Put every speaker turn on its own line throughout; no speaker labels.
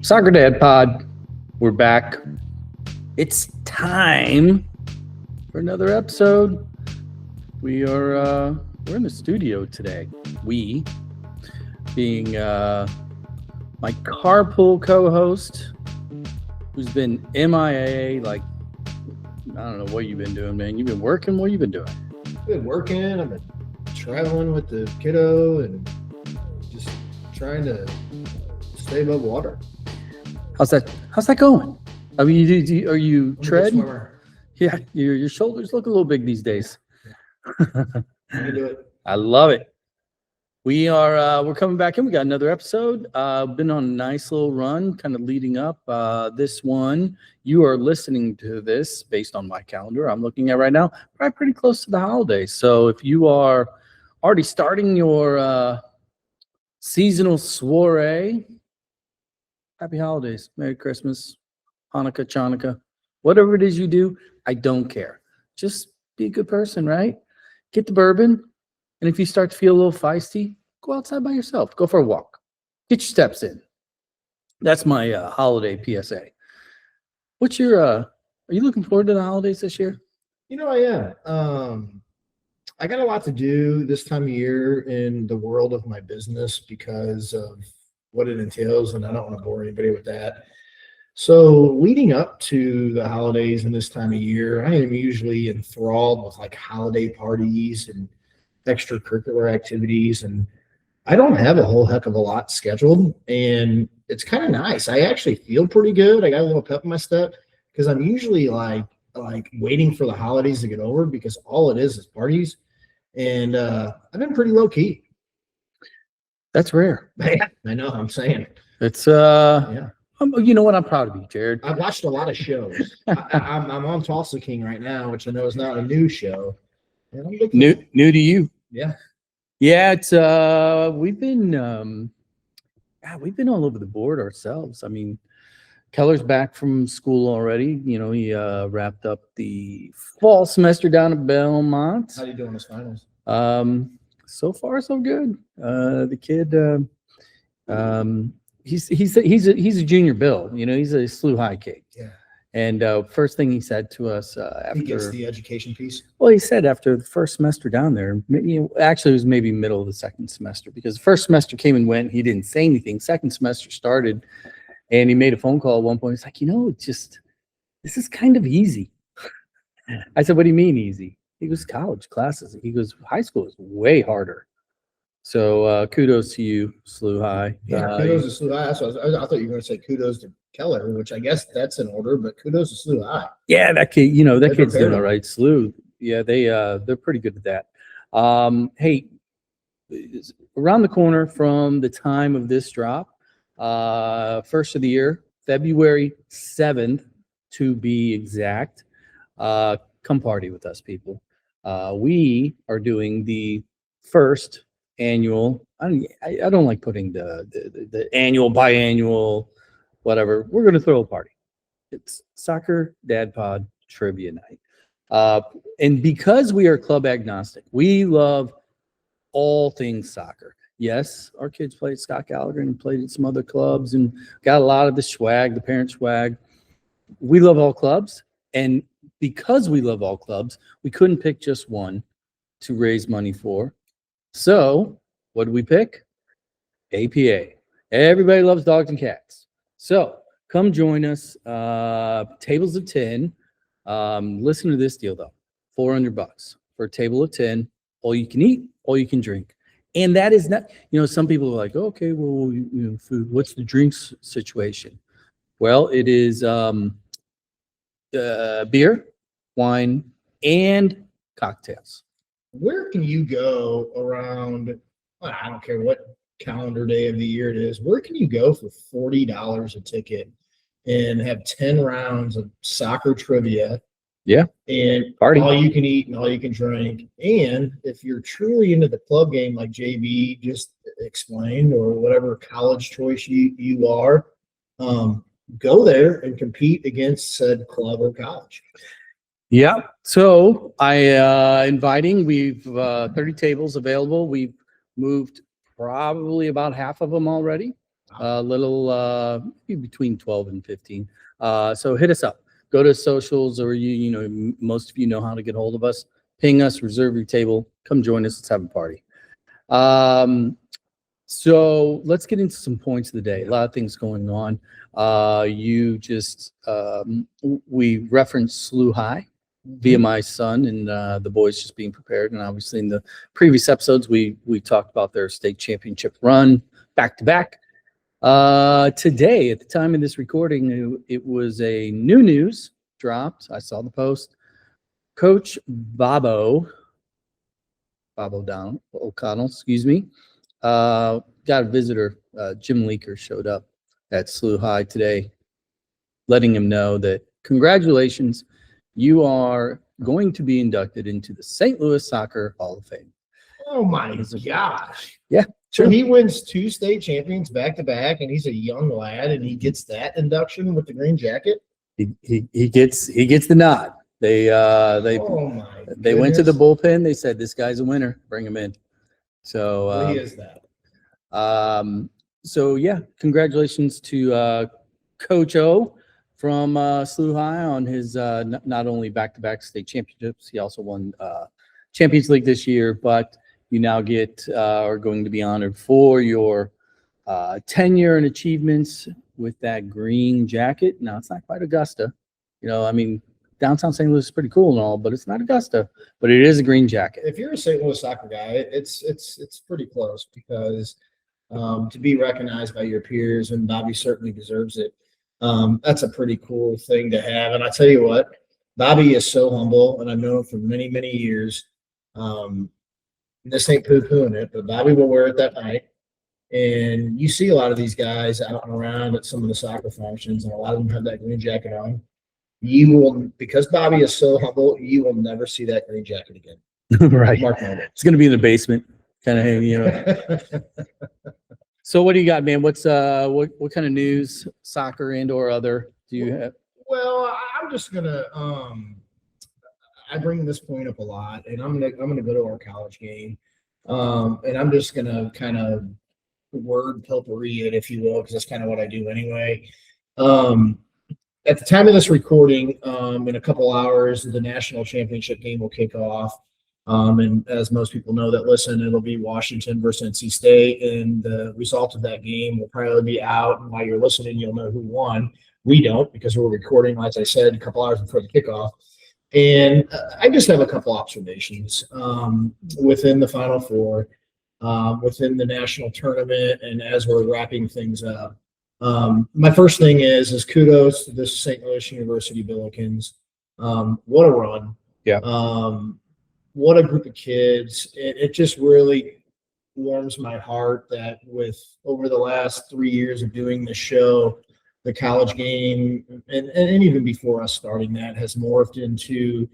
Soccer Dad Pod, we're back. It's time for another episode. We're in the studio today. We being my carpool co-host, who's been MIA. Like, I don't know what you've been doing, man. You've been working. What you been doing?
I've been working. I've been traveling with the kiddo and just trying to stay above water.
How's that going? I mean, are you treading? Yeah, your shoulders look a little big these days.
You do it.
I love it. We're coming back in. We got another episode. Been on a nice little run, kind of leading up. This one, you are listening to this based on my calendar I'm looking at right now, probably pretty close to the holidays. So if you are already starting your seasonal soiree, happy holidays, Merry Christmas, Hanukkah, Chanukah, whatever it is you do, I don't care. Just be a good person, right? Get the bourbon. And if you start to feel a little feisty, go outside by yourself. Go for a walk. Get your steps in. That's my holiday PSA. What's your, are you looking forward to the holidays this year?
You know, I am. I got a lot to do this time of year in the world of my business because of what it entails, and I don't want to bore anybody with that. So leading up to the holidays and this time of year, I am usually enthralled with like holiday parties and extracurricular activities, and I don't have a whole heck of a lot scheduled, and it's kind of nice. I actually feel pretty good. I got a little pep in my step because I'm usually like waiting for the holidays to get over because all it is parties, and I've been pretty low key.
That's rare.
I know. I'm saying
it's
yeah.
You know what? I'm proud of you, Jared.
I've watched a lot of shows. I'm on Tulsa King right now, which I know is not a new show. And I'm
new to you.
Yeah.
Yeah, it's we've been all over the board ourselves. I mean, Keller's back from school already. You know, he wrapped up the fall semester down at Belmont.
How you doing this finals?
So far so good. The kid he's a junior Bill, you know, he's a SLU High kid.
Yeah.
And first thing he said to us after
he gets the education piece.
Well, he said after the first semester down there, actually it was maybe middle of the second semester because the first semester came and went. He didn't say anything. Second semester started, and he made a phone call at one point. He's like, this is kind of easy. I said, what do you mean easy? He goes, college classes. He goes, high school is way harder. So kudos to you, SLU High.
Yeah, kudos to SLU High. I thought you were going to say kudos to Keller, which I guess that's in order, but kudos to SLU High.
Yeah, that kid, that kid's doing all right. SLU, yeah, they're pretty good at that. Hey, around the corner from the time of this drop, first of the year, February 7th to be exact. Come party with us, people. We are doing the first annual. I don't like putting the annual, biannual, whatever. We're going to throw a party. It's Soccer Dad Pod Trivia Night. And because we are club agnostic, we love all things soccer. Yes, our kids played Scott Gallagher and played at some other clubs and got a lot of the swag, the parent swag. We love all clubs. And because we love all clubs, we couldn't pick just one to raise money for. So what did we pick? APA. Everybody loves dogs and cats. So come join us. Tables of 10. Listen to this deal though. $400 for a table of 10. All you can eat, all you can drink. And that is not, some people are like, okay, well, food. What's the drinks situation? Well, it is beer, wine, and cocktails.
Where can you go around? I don't care what calendar day of the year it is. Where can you go for $40 a ticket and have 10 rounds of soccer trivia?
Yeah.
And
party.
All you can eat and all you can drink. And if you're truly into the club game, like JB just explained, or whatever college choice you are, go there and compete against said club or college.
Yeah. So we've 30 tables available. We've moved probably about half of them already. maybe between 12 and 15. So hit us up. Go to socials, or most of you know how to get hold of us. Ping us, reserve your table, come join us. Let's have a party. So let's get into some points of the day. A lot of things going on. We referenced SLU High via my son and the boys just being prepared. And obviously in the previous episodes, we talked about their state championship run back to back. Today, at the time of this recording, it was a new news dropped. I saw the post. Coach Bobo O'Connell, got a visitor. Jim Leaker showed up at SLU High today, letting him know that congratulations, you are going to be inducted into the St. Louis Soccer Hall of Fame.
Oh my gosh.
Yeah.
So he wins 2 state champions back to back, and he's a young lad, and he gets that induction with the green jacket.
He gets the nod. They went to the bullpen. They said, this guy's a winner. Bring him in. So
he is that.
So yeah, congratulations to Coach O from SLU High on his not only back-to-back state championships, he also won Champions League this year, but you now are going to be honored for your tenure and achievements with that green jacket. Now, it's not quite Augusta. Downtown St. Louis is pretty cool and all, but it's not Augusta, but it is a green jacket.
If you're a St. Louis soccer guy, it's pretty close, because to be recognized by your peers, and Bobby certainly deserves it. That's a pretty cool thing to have. And I tell you what, Bobby is so humble, and I've known him for many, many years. This ain't poo-pooing it, but Bobby will wear it that night. And you see a lot of these guys out and around at some of the soccer functions, and a lot of them have that green jacket on. You will, because Bobby is so humble, you will never see that green jacket again.
Right. It's going to be in the basement, kind of, So what do you got, man? What's what kind of news, soccer and or other, do you have?
Well, I'm just gonna I bring this point up a lot, and I'm gonna go to our college game, and I'm just gonna kind of word potpourri it, if you will, because that's kind of what I do anyway. At the time of this recording, in a couple hours, the national championship game will kick off. And as most people know that listen, it'll be Washington versus NC State, and the result of that game will probably be out. And while you're listening, you'll know who won. We don't, because we're recording, as I said, a couple hours before the kickoff. And I just have a couple observations within the Final Four, within the national tournament, and as we're wrapping things up. My first thing is kudos to this St. Louis University Billikens. What a run.
Yeah.
What a group of kids. It just really warms my heart that with over the last 3 years of doing this show, the college game, and even before us starting that, has morphed into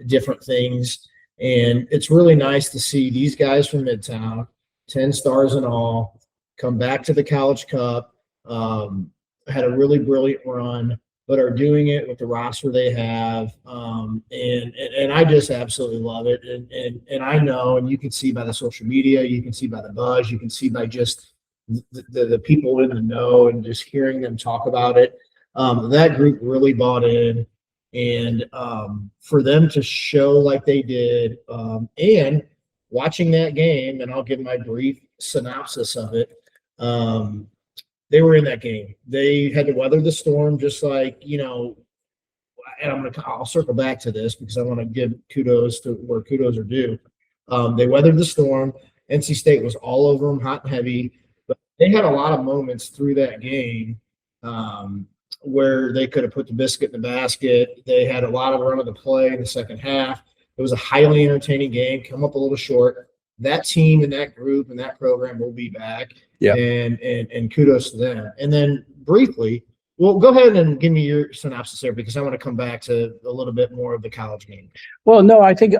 different things. And it's really nice to see these guys from Midtown, 10 stars and all, come back to the College Cup, had a really brilliant run, but are doing it with the roster they have. And I just absolutely love it. And I know, and you can see by the social media, you can see by the buzz, you can see by just the people in the know and just hearing them talk about it. That group really bought in. And for them to show like they did, and watching that game, and I'll give my brief synopsis of it. They were in that game. They had to weather the storm, just like, and I'll circle back to this because I want to give kudos to where kudos are due. They weathered the storm. NC State was all over them, hot and heavy, but they had a lot of moments through that game where they could have put the biscuit in the basket. They had a lot of run of the play in the second half. It was a highly entertaining game, come up a little short. That team and that group and that program will be back. Yeah. And kudos to them. And then briefly, well, go ahead and give me your synopsis there, because I want to come back to a little bit more of the college game.
Well, no, I think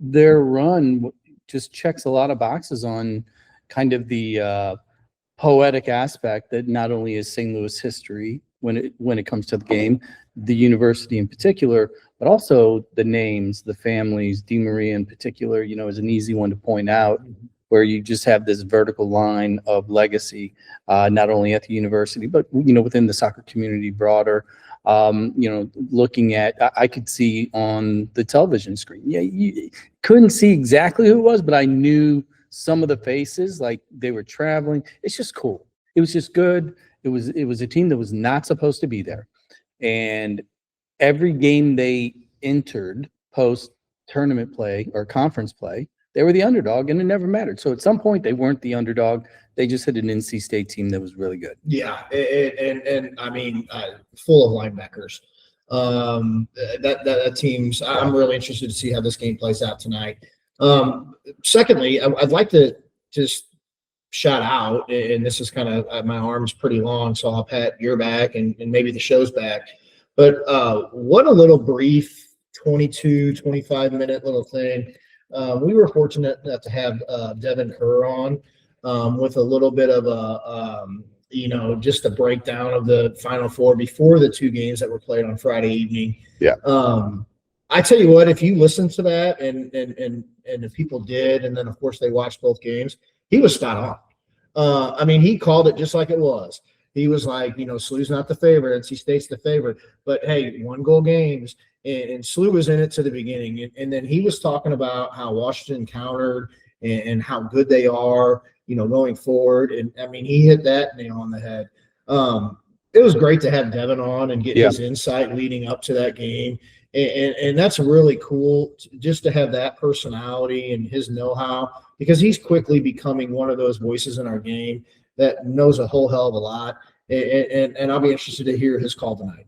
their run just checks a lot of boxes on kind of the poetic aspect that not only is St. Louis history when it comes to the game, the university in particular, but also the names, the families. DeMaria in particular, is an easy one to point out. where you just have this vertical line of legacy, not only at the university, but, you know, within the soccer community broader. You know, looking at, I could see on the television screen. Yeah, you couldn't see exactly who it was, but I knew some of the faces, like they were traveling. It's just cool. It was just good. It was a team that was not supposed to be there. And every game they entered post tournament play or conference play, they were the underdog, and it never mattered. So at some point, they weren't the underdog. They just had an NC State team that was really good.
Yeah, and I mean, full of linebackers. That team's. I'm really interested to see how this game plays out tonight. Secondly, I'd like to just shout out, and this is kind of my arm's pretty long, so I'll pat your back and maybe the show's back. But what a little brief 22, 25-minute little thing. We were fortunate to have Devin Kerr on with a little bit of a, you know, just a breakdown of the Final Four before the two games that were played on Friday evening.
Yeah.
I tell you what, if you listen to that and if people did, and then of course they watched both games, he was spot on. I mean, he called it just like it was. He was like, you know, SLU's not the favorite, NC State's the favorite, but hey, 1-goal games, and SLU was in it to the beginning, and then he was talking about how Washington countered and how good they are, you know, going forward. And I mean, he hit that nail on the head. It was great to have Devin on and get his insight leading up to that game. And that's really cool just to have that personality and his know-how, because he's quickly becoming one of those voices in our game that knows a whole hell of a lot. And I'll be interested to hear his call tonight.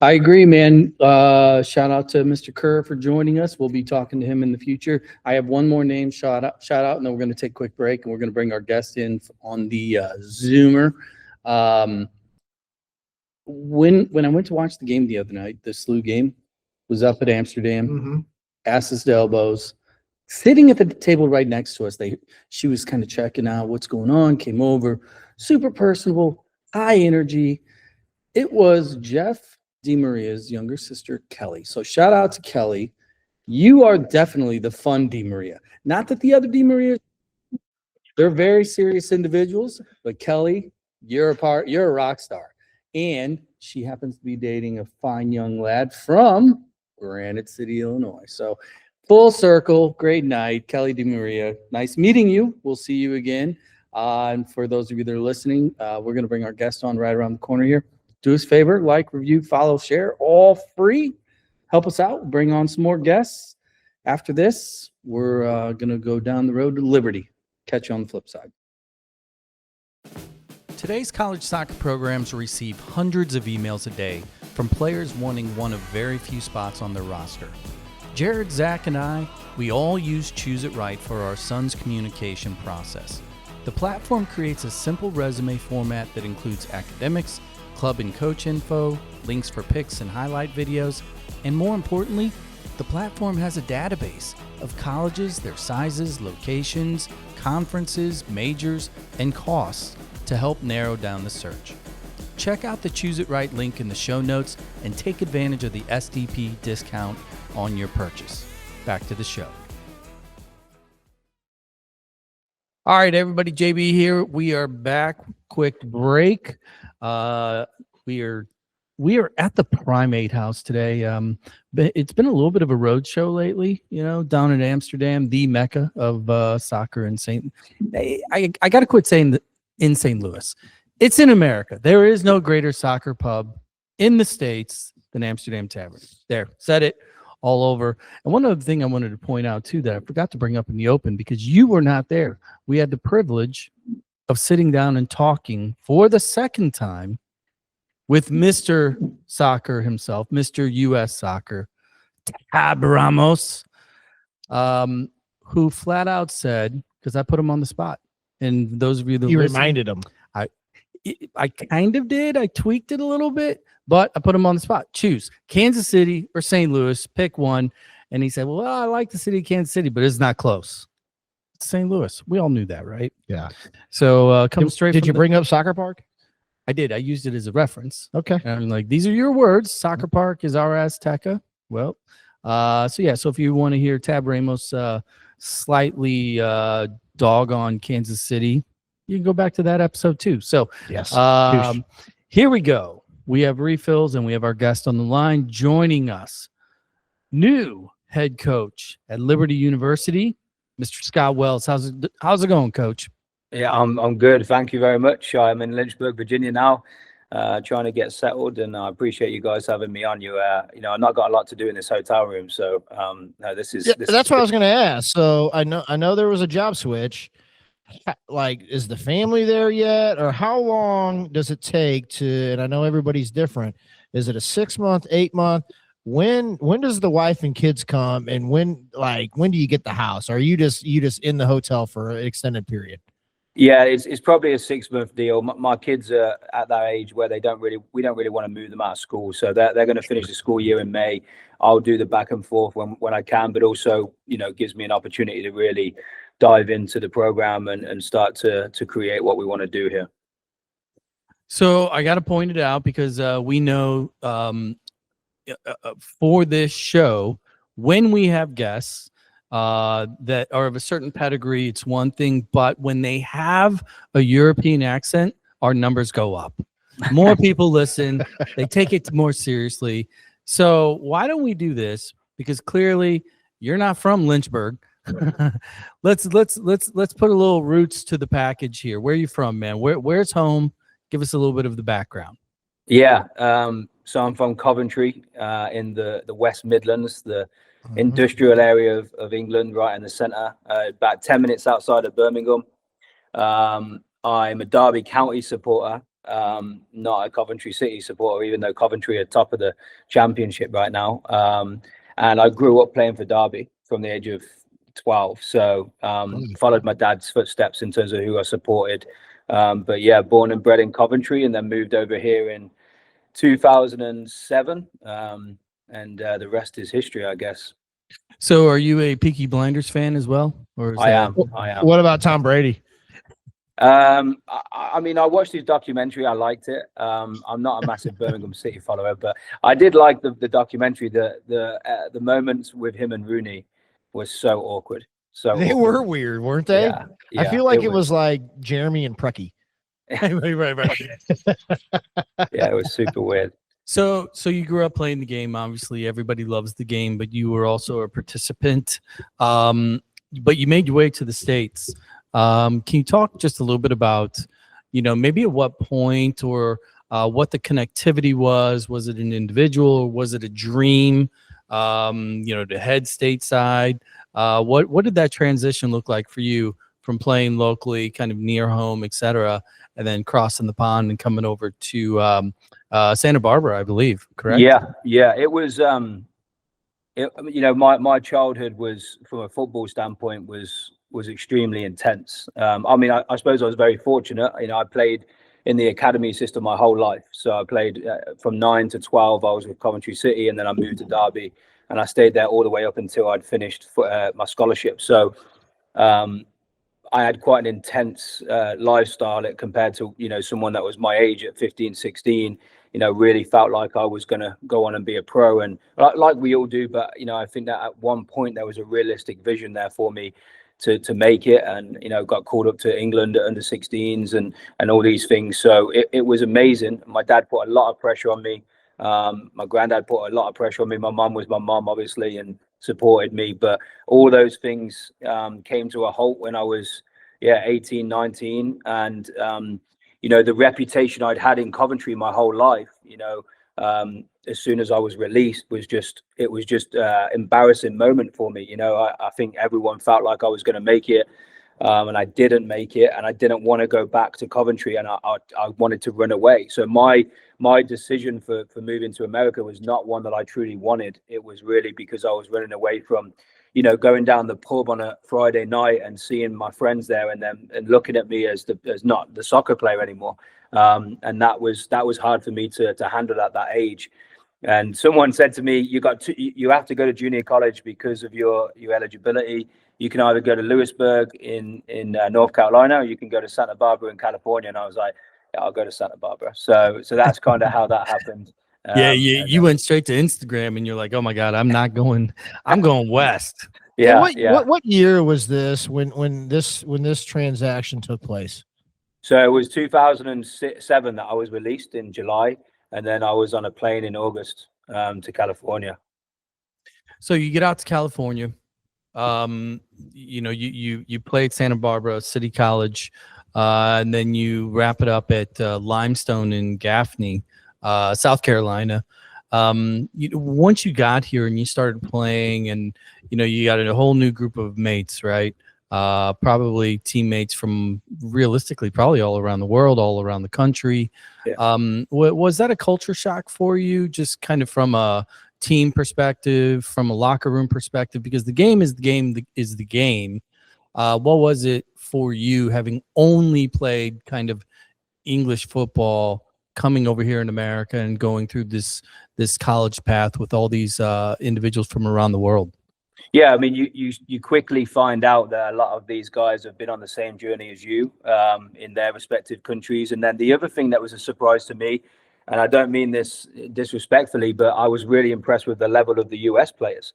I agree, man. Shout out to Mr. Kerr for joining us. We'll be talking to him in the future. I have one more name shout out, and then we're going to take a quick break, and we're going to bring our guest in on the Zoomer. When I went to watch the game the other night, the SLU game, was up at Amsterdam, asses to elbows, sitting at the table right next to us. She was kind of checking out what's going on, came over, super personable, high energy. It was Jeff DeMaria's younger sister, Kelly. So shout out to Kelly. You are definitely the fun DeMaria. Not that the other DeMaria, they're very serious individuals, but Kelly, you're a rock star. And she happens to be dating a fine young lad from Granite City, Illinois. So full circle, great night. Kelly DeMaria, nice meeting you. We'll see you again. And for those of you that are listening, we're going to bring our guest on right around the corner here. Do us a favor, like, review, follow, share, all free. Help us out. Bring on some more guests. After this, we're going to go down the road to Liberty. Catch you on the flip side. Today's college soccer programs receive hundreds of emails a day from players wanting one of very few spots on their roster. Jared, Zach, and I, we all use Choose It Right for our son's communication process. The platform creates a simple resume format that includes academics, club and coach info, links for pics and highlight videos, and more importantly, the platform has a database of colleges, their sizes, locations, conferences, majors, and costs to help narrow down the search. Check out the Choose It Right link in the show notes and take advantage of the SDP discount on your purchase. Back to the show. All right, everybody, JB here. We are back. Quick break. We are at the Primate House today. It's been a little bit of a road show lately, you know, down in Amsterdam, the mecca of soccer in St. I got to quit saying that in St. Louis. It's in America. There is no greater soccer pub in the States than Amsterdam Tavern. There, said it all over. And one other thing I wanted to point out, too, that I forgot to bring up in the open, because you were not there. We had the privilege of sitting down and talking for the second time with Mr. Soccer himself, Mr. U.S. Soccer, Tab Ramos, who flat out said, because I put him on the spot, and those of you that
reminded him.
I kind of did. I tweaked it a little bit, but I put him on the spot. Choose Kansas City or St. Louis. Pick one. And he said, well, I like the city of Kansas City, but it's not close. It's St. Louis. We all knew that, right?
Yeah.
So come straight.
Did you bring up Soccer Park?
I did. I used it as a reference.
Okay.
And I'm like, these are your words. Soccer Park is our Azteca. Well, so yeah. So if you want to hear Tab Ramos slightly dog on Kansas City, you can go back to that episode too. So
Yes.
here we go. We have refills and we have our guest on the line joining us. New head coach at Liberty University, Mr. Scott Wells. How's it going, Coach?
Yeah, I'm good. Thank you very much. I'm in Lynchburg, Virginia now, trying to get settled, and I appreciate you guys having me on. I've not got a lot to do in this hotel room, so no, this is
that's what I was going to ask. So I know there was a job switch. Like, is the family there yet, or how long does it take to? And I know everybody's different. Is it a 6 month, 8 month? When does the wife and kids come, and when do you get the house? Or are you just in the hotel for an extended period?
Yeah, it's probably a 6 month deal. My kids are at that age where we don't really want to move them out of school, so they're going to finish the school year in May. I'll do the back and forth when I can, but also gives me an opportunity to really dive into the program and start to create what we want to do here.
So I got to point it out because we know for this show, when we have guests that are of a certain pedigree, it's one thing, but when they have a European accent, our numbers go up. More people listen, they take it more seriously. So why don't we do this? Because clearly you're not from Lynchburg. let's put a little roots to the package here. Where are you from, man? Where's home? Give us a little bit of the background.
Yeah, so I'm from Coventry, in the West Midlands, the industrial area of England, right in the centre, about 10 minutes outside of Birmingham. I'm a Derby County supporter, not a Coventry City supporter, even though Coventry are top of the championship right now. And I grew up playing for Derby from the age of 12, so followed my dad's footsteps in terms of who I supported. But yeah, born and bred in Coventry, and then moved over here in 2007, and the rest is history, I guess.
So are you a Peaky Blinders fan as well? Or
I am.
What about Tom Brady?
I mean, I watched his documentary. I liked it. I'm not a massive Birmingham City follower, but I did like the documentary. The moments with him and Rooney was so awkward. So
they
awkward.
were weird, weren't they?
Yeah,
I feel like it was like Jeremy and Preki. right.
Yeah, it was super weird.
So you grew up playing the game. Obviously, everybody loves the game, but you were also a participant. But you made your way to the States. Can you talk just a little bit about, maybe at what point or what the connectivity was? Was it an individual or was it a dream, to head stateside? What did that transition look like for you from playing locally, kind of near home, et cetera, and then crossing the pond and coming over to Santa Barbara, I believe, correct?
Yeah. It was, my childhood was, from a football standpoint, was extremely intense. I mean, I suppose I was very fortunate. I played in the academy system my whole life. So I played from 9 to 12. I was with Coventry City, and then I moved to Derby, and I stayed there all the way up until I'd finished my scholarship. So I had quite an intense lifestyle compared to, someone that was my age at 15, 16, really felt like I was going to go on and be a pro, and like we all do. But, I think that at one point there was a realistic vision there for me to make it, and, got called up to England at under 16s and all these things. So it was amazing. My dad put a lot of pressure on me. My granddad put a lot of pressure on me. My mum was my mum, obviously, and supported me, but all those things came to a halt when I was 18, 19, and the reputation I'd had in Coventry my whole life, as soon as I was released, it was just embarrassing moment for me. I think everyone felt like I was going to make it, and I didn't make it, and I didn't want to go back to Coventry, and I wanted to run away. So my decision for moving to America was not one that I truly wanted. It was really because I was running away from, going down the pub on a Friday night and seeing my friends there, and looking at me as not the soccer player anymore. And that was hard for me to handle at that age. And someone said to me, you have to go to junior college because of your eligibility. You can either go to Lewisburg in North Carolina, or you can go to Santa Barbara in California. And I was like, yeah, I'll go to Santa Barbara. So that's kind of how that happened.
You went straight to Instagram, and you're like, oh my God, I'm not going. I'm going west.
Yeah,
what,
yeah.
what year was this when this transaction took place?
So it was 2007 that I was released in July, and then I was on a plane in August to California.
So you get out to California. You played Santa Barbara City College, and then you wrap it up at Limestone in Gaffney, South Carolina. Once you got here and you started playing, and you got a whole new group of mates, right? Probably teammates from realistically probably all around the world, all around the country.
Yeah.
Was that a culture shock for you, just kind of from a team perspective, from a locker room perspective? Because the game is the game is the game. What was it for you, having only played kind of English football, coming over here in America and going through this college path with all these individuals from around the world?
Yeah, I mean, you quickly find out that a lot of these guys have been on the same journey as you in their respective countries. And then the other thing that was a surprise to me, and I don't mean this disrespectfully, but I was really impressed with the level of the US players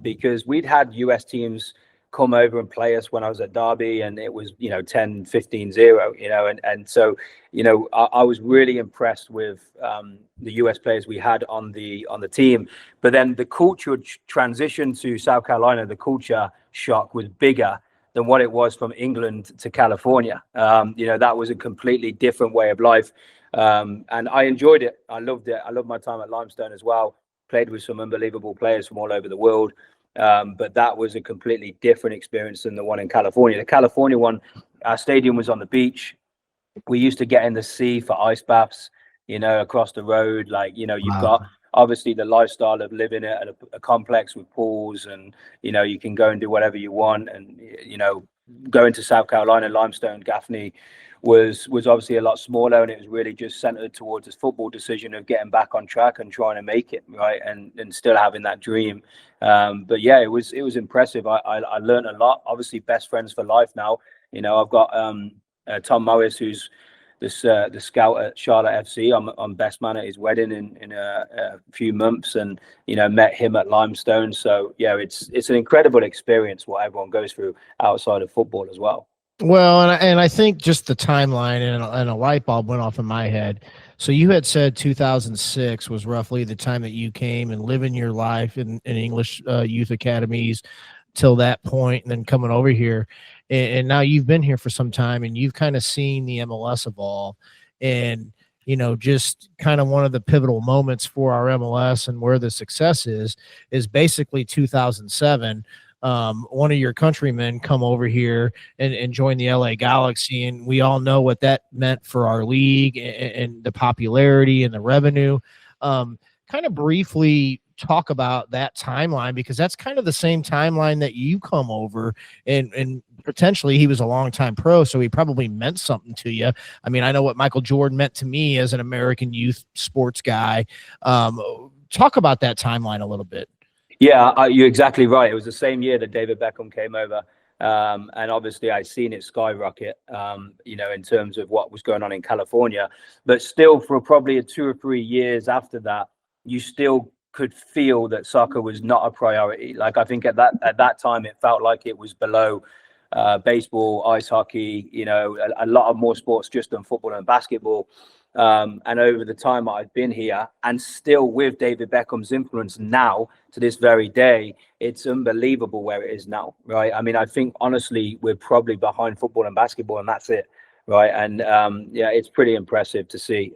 because we'd had US teams come over and play us when I was at Derby, and it was 10, 15-0, and so I was really impressed with the US players we had on the team. But then the culture transition to South Carolina, the culture shock was bigger than what it was from England to California. That was a completely different way of life, and I enjoyed it. I loved it. I loved my time at Limestone as well. Played with some unbelievable players from all over the world. But that was a completely different experience than the one in California. The California one, our stadium was on the beach. We used to get in the sea for ice baths, across the road. You've got obviously the lifestyle of living at a complex with pools, and, you can go and do whatever you want. And, going to South Carolina, Limestone, Gaffney was obviously a lot smaller, and it was really just centered towards this football decision of getting back on track and trying to make it right, and still having that dream. But yeah, it was impressive. I learned a lot. Obviously, best friends for life now. I've got Tom Morris, who's the scout at Charlotte FC. I'm best man at his wedding in a few months, and met him at Limestone. So yeah, it's an incredible experience what everyone goes through outside of football as well.
Well, and I think just the timeline and a light bulb went off in my head. So you had said 2006 was roughly the time that you came and living your life in English youth academies till that point, and then coming over here. And now you've been here for some time, and you've kind of seen the MLS evolve. And, just kind of one of the pivotal moments for our MLS and where the success is basically 2007. One of your countrymen come over here and join the LA Galaxy, and we all know what that meant for our league and the popularity and the revenue. Kind of briefly talk about that timeline, because that's kind of the same timeline that you come over, and potentially he was a longtime pro, so he probably meant something to you. I mean, I know what Michael Jordan meant to me as an American youth sports guy. Talk about that timeline a little bit.
Yeah, you're exactly right. It was the same year that David Beckham came over. And obviously I'd seen it skyrocket, in terms of what was going on in California. But still, for probably 2 or 3 years after that, you still could feel that soccer was not a priority. Like, I think at that time, it felt like it was below baseball, ice hockey, a lot of more sports just than football and basketball. And over the time I've been here, and still with David Beckham's influence now to this very day, it's unbelievable where it is now, right? I mean, I think honestly, we're probably behind football and basketball, and that's it, right? And yeah, it's pretty impressive to see.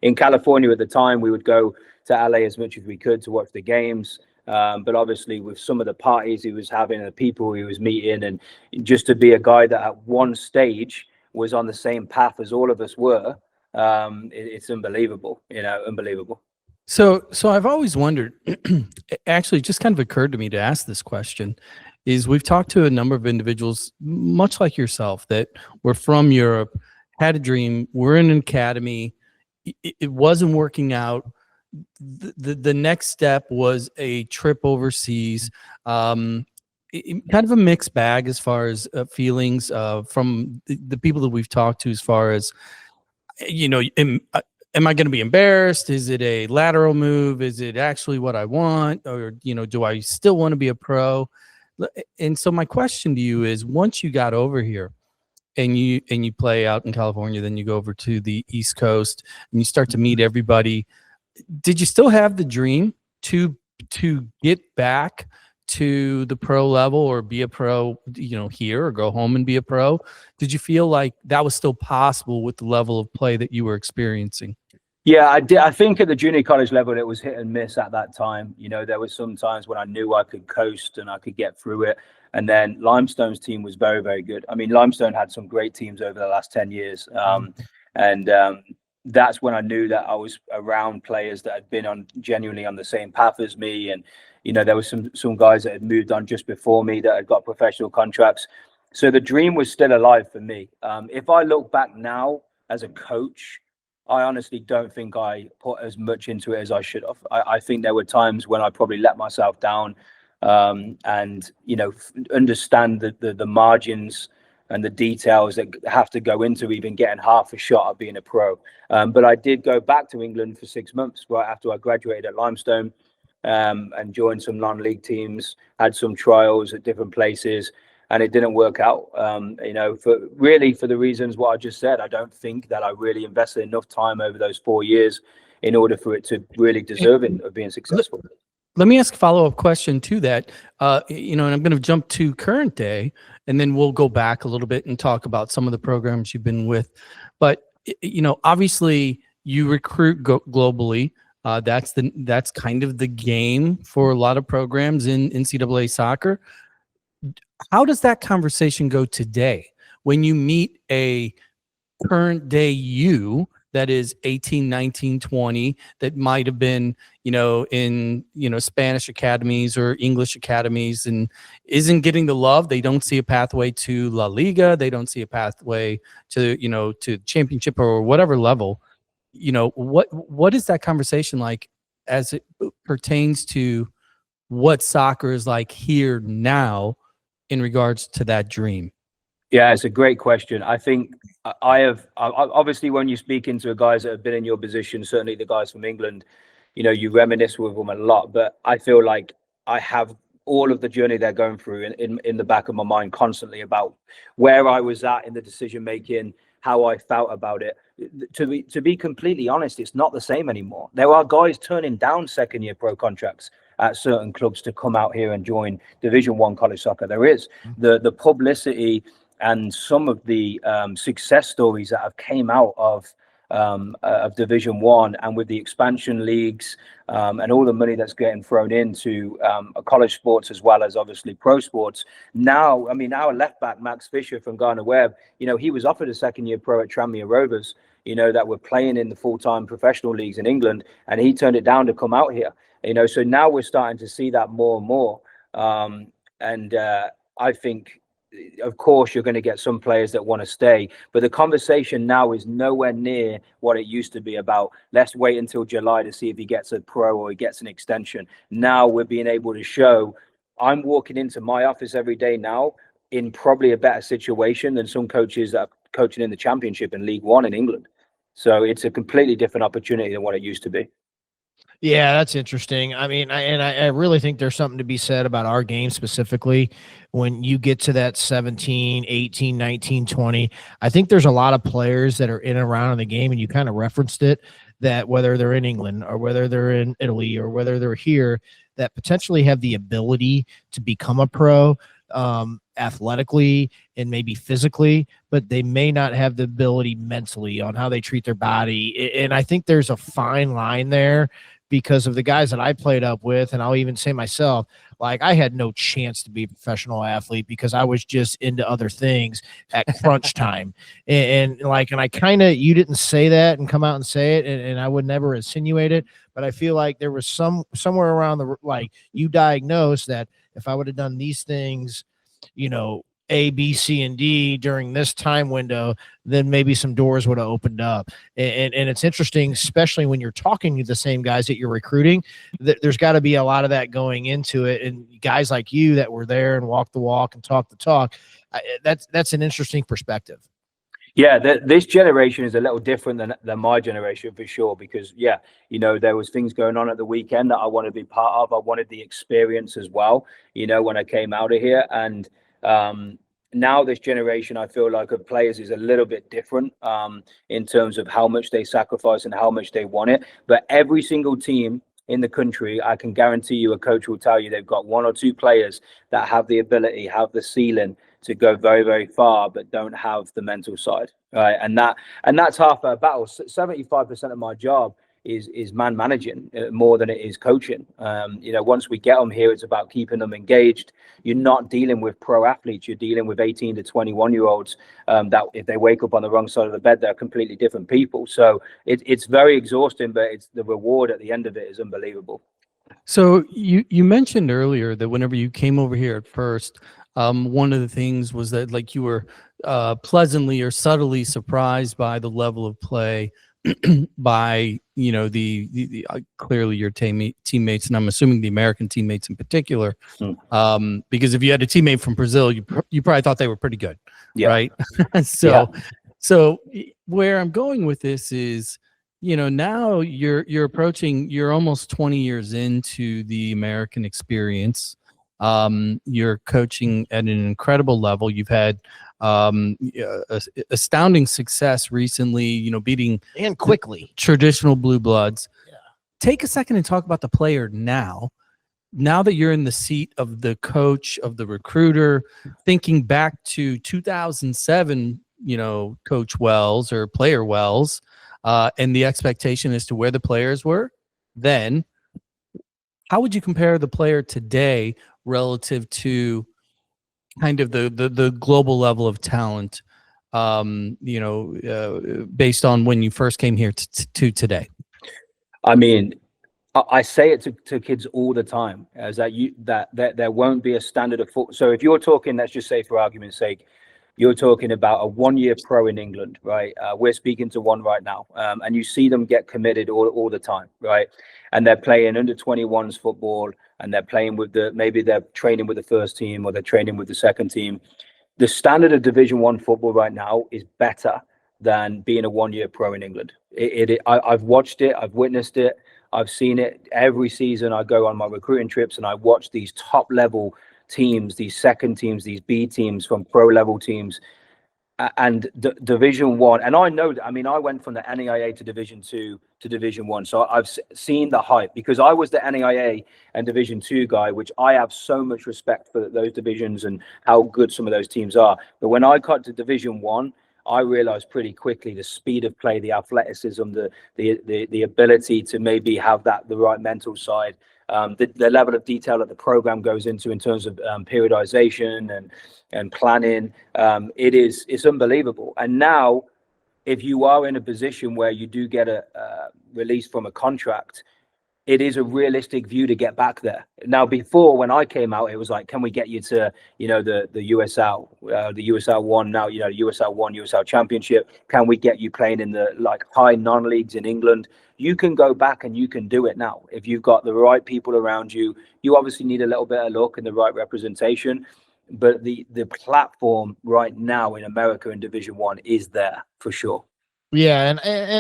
In California at the time, we would go to LA as much as we could to watch the games. But obviously with some of the parties he was having and the people he was meeting, and just to be a guy that at one stage was on the same path as all of us were, it's unbelievable, unbelievable.
So I've always wondered, actually, it just kind of occurred to me to ask this question, is we've talked to a number of individuals, much like yourself, that were from Europe, had a dream, were in an academy, it wasn't working out. The next step was a trip overseas. Kind of a mixed bag as far as feelings from the people that we've talked to, as far as, am I going to be embarrassed? Is it a lateral move? Is it actually what I want? Or, do I still want to be a pro? And so my question to you is, once you got over here and you play out in California, then you go over to the East Coast and you start to meet everybody, did you still have the dream to get back to the pro level or be a pro, here, or go home and be a pro? Did you feel like that was still possible with the level of play that you were experiencing?
Yeah, I did. I think at the junior college level, it was hit and miss at that time. There was some times when I knew I could coast and I could get through it. And then Limestone's team was very, very good. I mean, Limestone had some great teams over the last 10 years. And that's when I knew that I was around players that had been genuinely on the same path as me. And, there was some guys that had moved on just before me that had got professional contracts. So the dream was still alive for me. If I look back now as a coach, I honestly don't think I put as much into it as I should have. I think there were times when I probably let myself down, and understand the margins and the details that have to go into even getting half a shot at being a pro. But I did go back to England for 6 months right after I graduated at Limestone, and joined some non-league teams, had some trials at different places, and it didn't work out. For the reasons what I just said. I don't think that I really invested enough time over those 4 years in order for it to really deserve it of being successful.
Let me ask a follow-up question to that. And I'm going to jump to current day, and then we'll go back a little bit and talk about some of the programs you've been with. But obviously you recruit globally. That's kind of the game for a lot of programs in NCAA soccer. How does that conversation go today when you meet a current day you that is 18, 19, 20, that might have been, in, Spanish academies or English academies and isn't getting the love? They don't see a pathway to La Liga. They don't see a pathway to, to championship or whatever level. What is that conversation like as it pertains to what soccer is like here now in regards to that dream?
Yeah, it's a great question. I think obviously when you speak into guys that have been in your position, certainly the guys from England, you reminisce with them a lot. But I feel like I have all of the journey they're going through in the back of my mind constantly about where I was at in the decision making, how I felt about it. To be completely honest, it's not the same anymore. There are guys turning down second-year pro contracts at certain clubs to come out here and join Division 1 college soccer. There is the publicity and some of the success stories that have came out of Division 1, and with the expansion leagues and all the money that's getting thrown into college sports as well as obviously pro sports. Now, I mean, our left back Max Fisher from Ghana Webb, he was offered a second-year pro at Tranmere Rovers, that were playing in the full-time professional leagues in England, and he turned it down to come out here. So now we're starting to see that more and more. I think, of course, you're going to get some players that want to stay, but the conversation now is nowhere near what it used to be about, let's wait until July to see if he gets a pro or he gets an extension. Now we're being able to show, I'm walking into my office every day now in probably a better situation than some coaches that are coaching in the Championship in League One in England. So it's a completely different opportunity than what it used to be.
Yeah, that's interesting. I mean, I really think there's something to be said about our game specifically. When you get to that 17, 18, 19, 20, I think there's a lot of players that are in and around in the game, and you kind of referenced it, that whether they're in England or whether they're in Italy or whether they're here, that potentially have the ability to become a pro athletically and maybe physically, but they may not have the ability mentally on how they treat their body. And I think there's a fine line there, because of the guys that I played up with, and I'll even say myself, like, I had no chance to be a professional athlete because I was just into other things at crunch time. And I kind of, you didn't say that and come out and say it, and I would never insinuate it, but I feel like there was somewhere around you diagnosed that if I would have done these things, A, B, C, and D during this time window, then maybe some doors would have opened up. And it's interesting, especially when you're talking to the same guys that you're recruiting, there's got to be a lot of that going into it. And guys like you that were there and walked the walk and talked the talk, that's an interesting perspective.
Yeah, this generation is a little different than my generation for sure, because yeah, there was things going on at the weekend that I wanted to be part of. I wanted the experience as well, when I came out of here. And now this generation, I feel like, of players is a little bit different in terms of how much they sacrifice and how much they want it. But every single team in the country, I can guarantee you, a coach will tell you they've got one or two players that have the ability, have the ceiling to go very, very far, but don't have the mental side, right? And that's half our battle. 75% of my job is man managing more than it is coaching. Once we get them here, it's about keeping them engaged. You're not dealing with pro athletes. You're dealing with 18 to 21-year-olds that if they wake up on the wrong side of the bed, they're completely different people. So it's very exhausting, but it's the reward at the end of it is unbelievable.
So you mentioned earlier that whenever you came over here at first, one of the things was that like you were pleasantly or subtly surprised by the level of play by the clearly your teammates, and I'm assuming the American teammates in particular, because if you had a teammate from Brazil, you probably thought they were pretty good,
Yeah.
right? So where I'm going with this is, now you're approaching, you're almost 20 years into the American experience. You're coaching at an incredible level. You've had astounding success recently, beating
And quickly.
traditional blue bloods.
Yeah.
Take a second and talk about the player now that you're in the seat of the coach, of the recruiter, thinking back to 2007, Coach Wells or player Wells, and the expectation as to where the players were then. How would you compare the player today relative to kind of the global level of talent, based on when you first came here to today?
I mean, I say it to kids all the time, as that there won't be a standard of football. So if you're talking, let's just say for argument's sake, you're talking about a 1-year pro in England, right? We're speaking to one right now, and you see them get committed all the time, right? And they're playing under 21s football, and they're playing with maybe they're training with the first team or they're training with the second team. The standard of Division 1 football right now is better than being a 1-year pro in England. I've watched it, I've witnessed it, I've seen it every season. I go on my recruiting trips and I watch these top level teams, these second teams, these B teams from pro level teams, and Division 1. And I know that, I went from the NAIA to Division 2 to Division 1. So I've seen the hype, because I was the NAIA and Division 2 guy, which I have so much respect for those divisions and how good some of those teams are. But when I got to Division 1, I realized pretty quickly the speed of play, the athleticism, the ability to maybe have the right mental side, the level of detail that the program goes into in terms of periodization and planning. It's unbelievable. And now, if you are in a position where you do get a release from a contract, it is a realistic view to get back there. Now, before, when I came out, it was like, can we get you to, the USL, the USL 1 now, USL 1, USL Championship? Can we get you playing in the high non-leagues in England? You can go back and you can do it now. If you've got the right people around you, you obviously need a little bit of luck and the right representation. But the platform right now in America in Division 1 is there for sure.
Yeah,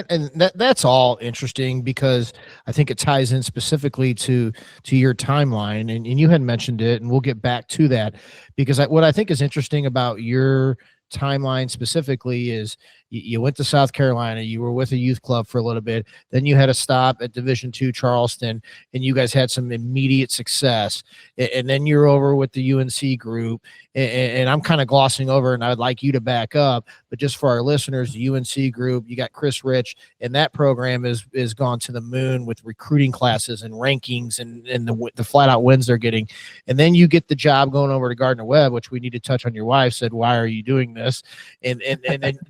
and that's all interesting, because I think it ties in specifically to your timeline, and you had mentioned it, and we'll get back to that, because what I think is interesting about your timeline specifically is you went to South Carolina, you were with a youth club for a little bit, then you had a stop at Division 2 Charleston, and you guys had some immediate success, and then you're over with the UNC group, and I'm kind of glossing over, and I'd like you to back up, but just for our listeners, the UNC group, you got Chris Rich, and that program is gone to the moon with recruiting classes and rankings and the flat out wins they're getting. And then you get the job going over to Gardner Webb, which we need to touch on. Your wife said, why are you doing this? And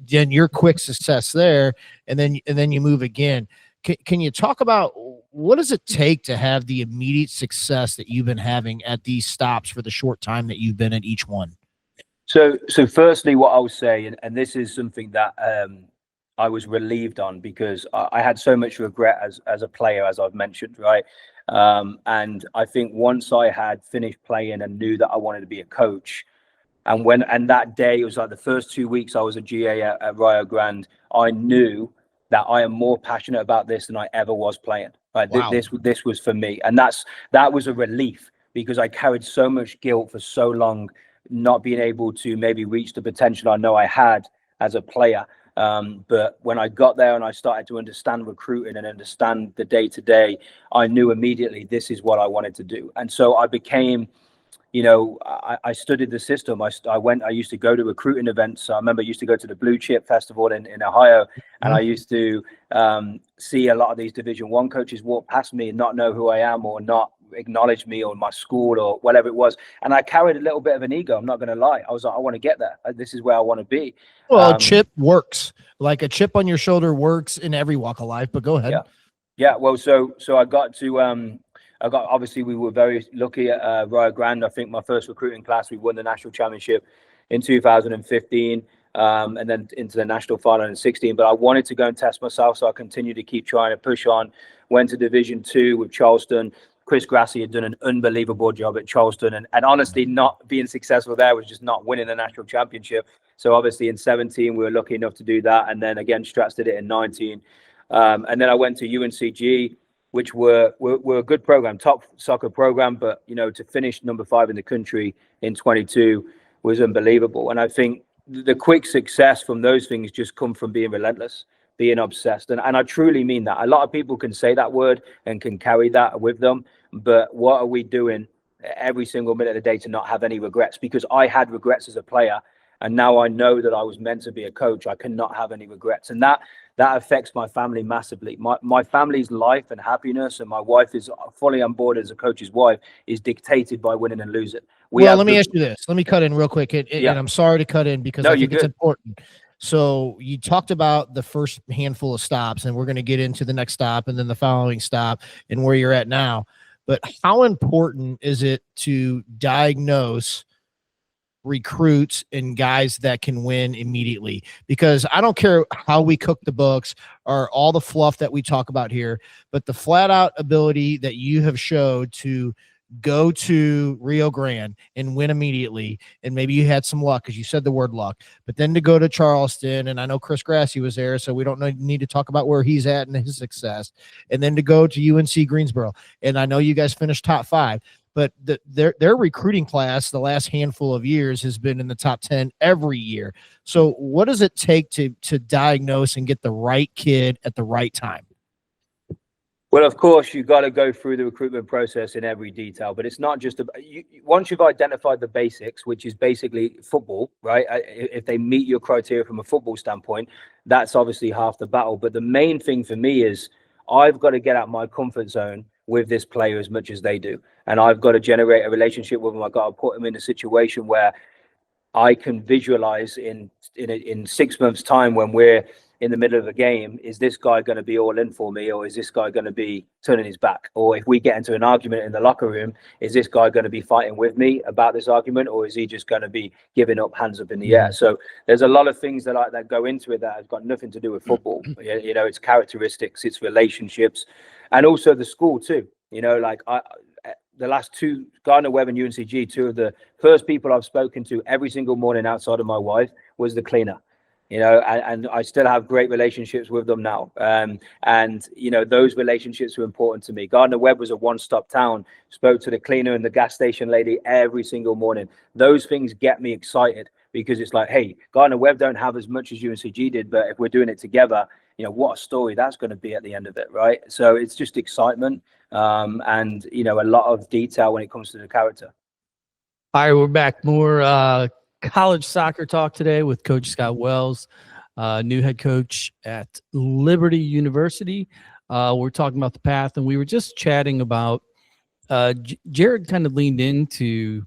then your quick success there, and then you move again. Can you talk about what does it take to have the immediate success that you've been having at these stops for the short time that you've been at each one?
So firstly, what I'll say, and this is something that I was relieved on, because I had so much regret as a player, as I've mentioned, right? And I think once I had finished playing and knew that I wanted to be a coach, And that day, it was like the first 2 weeks I was a GA at Rio Grande. I knew that I am more passionate about this than I ever was playing. Right?
Wow.
This was for me, and that was a relief, because I carried so much guilt for so long, not being able to maybe reach the potential I know I had as a player. But when I got there and I started to understand recruiting and understand the day to day, I knew immediately this is what I wanted to do. And so I became, I studied the system. I used to go to recruiting events. I remember I used to go to the Blue Chip Festival in Ohio, and I used to see a lot of these Division I coaches walk past me and not know who I am, or not acknowledge me or my school or whatever it was. And I carried a little bit of an ego. I'm not going to lie. I was like, I want to get there. This is where I want to be.
Well, chip works. Like a chip on your shoulder works in every walk of life, but go ahead.
Yeah. Well, so I got to, obviously we were very lucky at Rio Grande. I think my first recruiting class, we won the national championship in 2015, and then into the national final in 16. But I wanted to go and test myself, so I continued to keep trying to push on. Went to Division II with Charleston. Chris Grassi had done an unbelievable job at Charleston, and honestly, not being successful there was just not winning the national championship. So obviously in 17, we were lucky enough to do that. And then again, Strats did it in 19. And then I went to UNCG, which were a good program, top soccer program, but to finish number 5 in the country in 22 was unbelievable. And I think the quick success from those things just come from being relentless, being obsessed. And I truly mean that. A lot of people can say that word and can carry that with them, but what are we doing every single minute of the day to not have any regrets? Because I had regrets as a player, and now I know that I was meant to be a coach. I cannot have any regrets. And that affects my family massively. My family's life and happiness, and my wife is fully on board as a coach's wife, is dictated by winning and losing.
Well, let me ask you this. Let me cut in real quick. And I'm sorry to cut in, because I think it's important. So you talked about the first handful of stops, and we're going to get into the next stop and then the following stop and where you're at now. But how important is it to diagnose recruits and guys that can win immediately? Because I don't care how we cook the books or all the fluff that we talk about here, but the flat out ability that you have showed to go to Rio Grande and win immediately, and maybe you had some luck because you said the word luck, but then to go to Charleston, and I know Chris Grassi was there, so we don't need to talk about where he's at and his success, and then to go to UNC Greensboro, and I know you guys finished top 5, but their recruiting class the last handful of years has been in the top 10 every year. So what does it take to diagnose and get the right kid at the right time?
Well, of course, you've got to go through the recruitment process in every detail, but it's not just about once you've identified the basics, which is basically football, right? If they meet your criteria from a football standpoint, that's obviously half the battle. But the main thing for me is I've got to get out my comfort zone with this player as much as they do. And I've got to generate a relationship with them. I've got to put them in a situation where I can visualize in 6 months' time, when we're in the middle of a game, is this guy going to be all in for me, or is this guy going to be turning his back? Or if we get into an argument in the locker room, is this guy going to be fighting with me about this argument, or is he just going to be giving up, hands up in the air? So there's a lot of things that go into it that has got nothing to do with football. It's characteristics, it's relationships, and also the school too. The last 2, Gardner-Webb and UNCG, 2 of the first people I've spoken to every single morning outside of my wife was the cleaner. And I still have great relationships with them now. And those relationships were important to me. Gardner-Webb was a one-stop town. Spoke to the cleaner and the gas station lady every single morning. Those things get me excited, because it's like, hey, Gardner-Webb don't have as much as UNCG did, but if we're doing it together, what a story that's going to be at the end of it, right? So it's just excitement, and a lot of detail when it comes to the character.
All right, we're back. More college soccer talk today with Coach Scott Wells, new head coach at Liberty University. We're talking about the path, and we were just chatting about Jared kind of leaned into,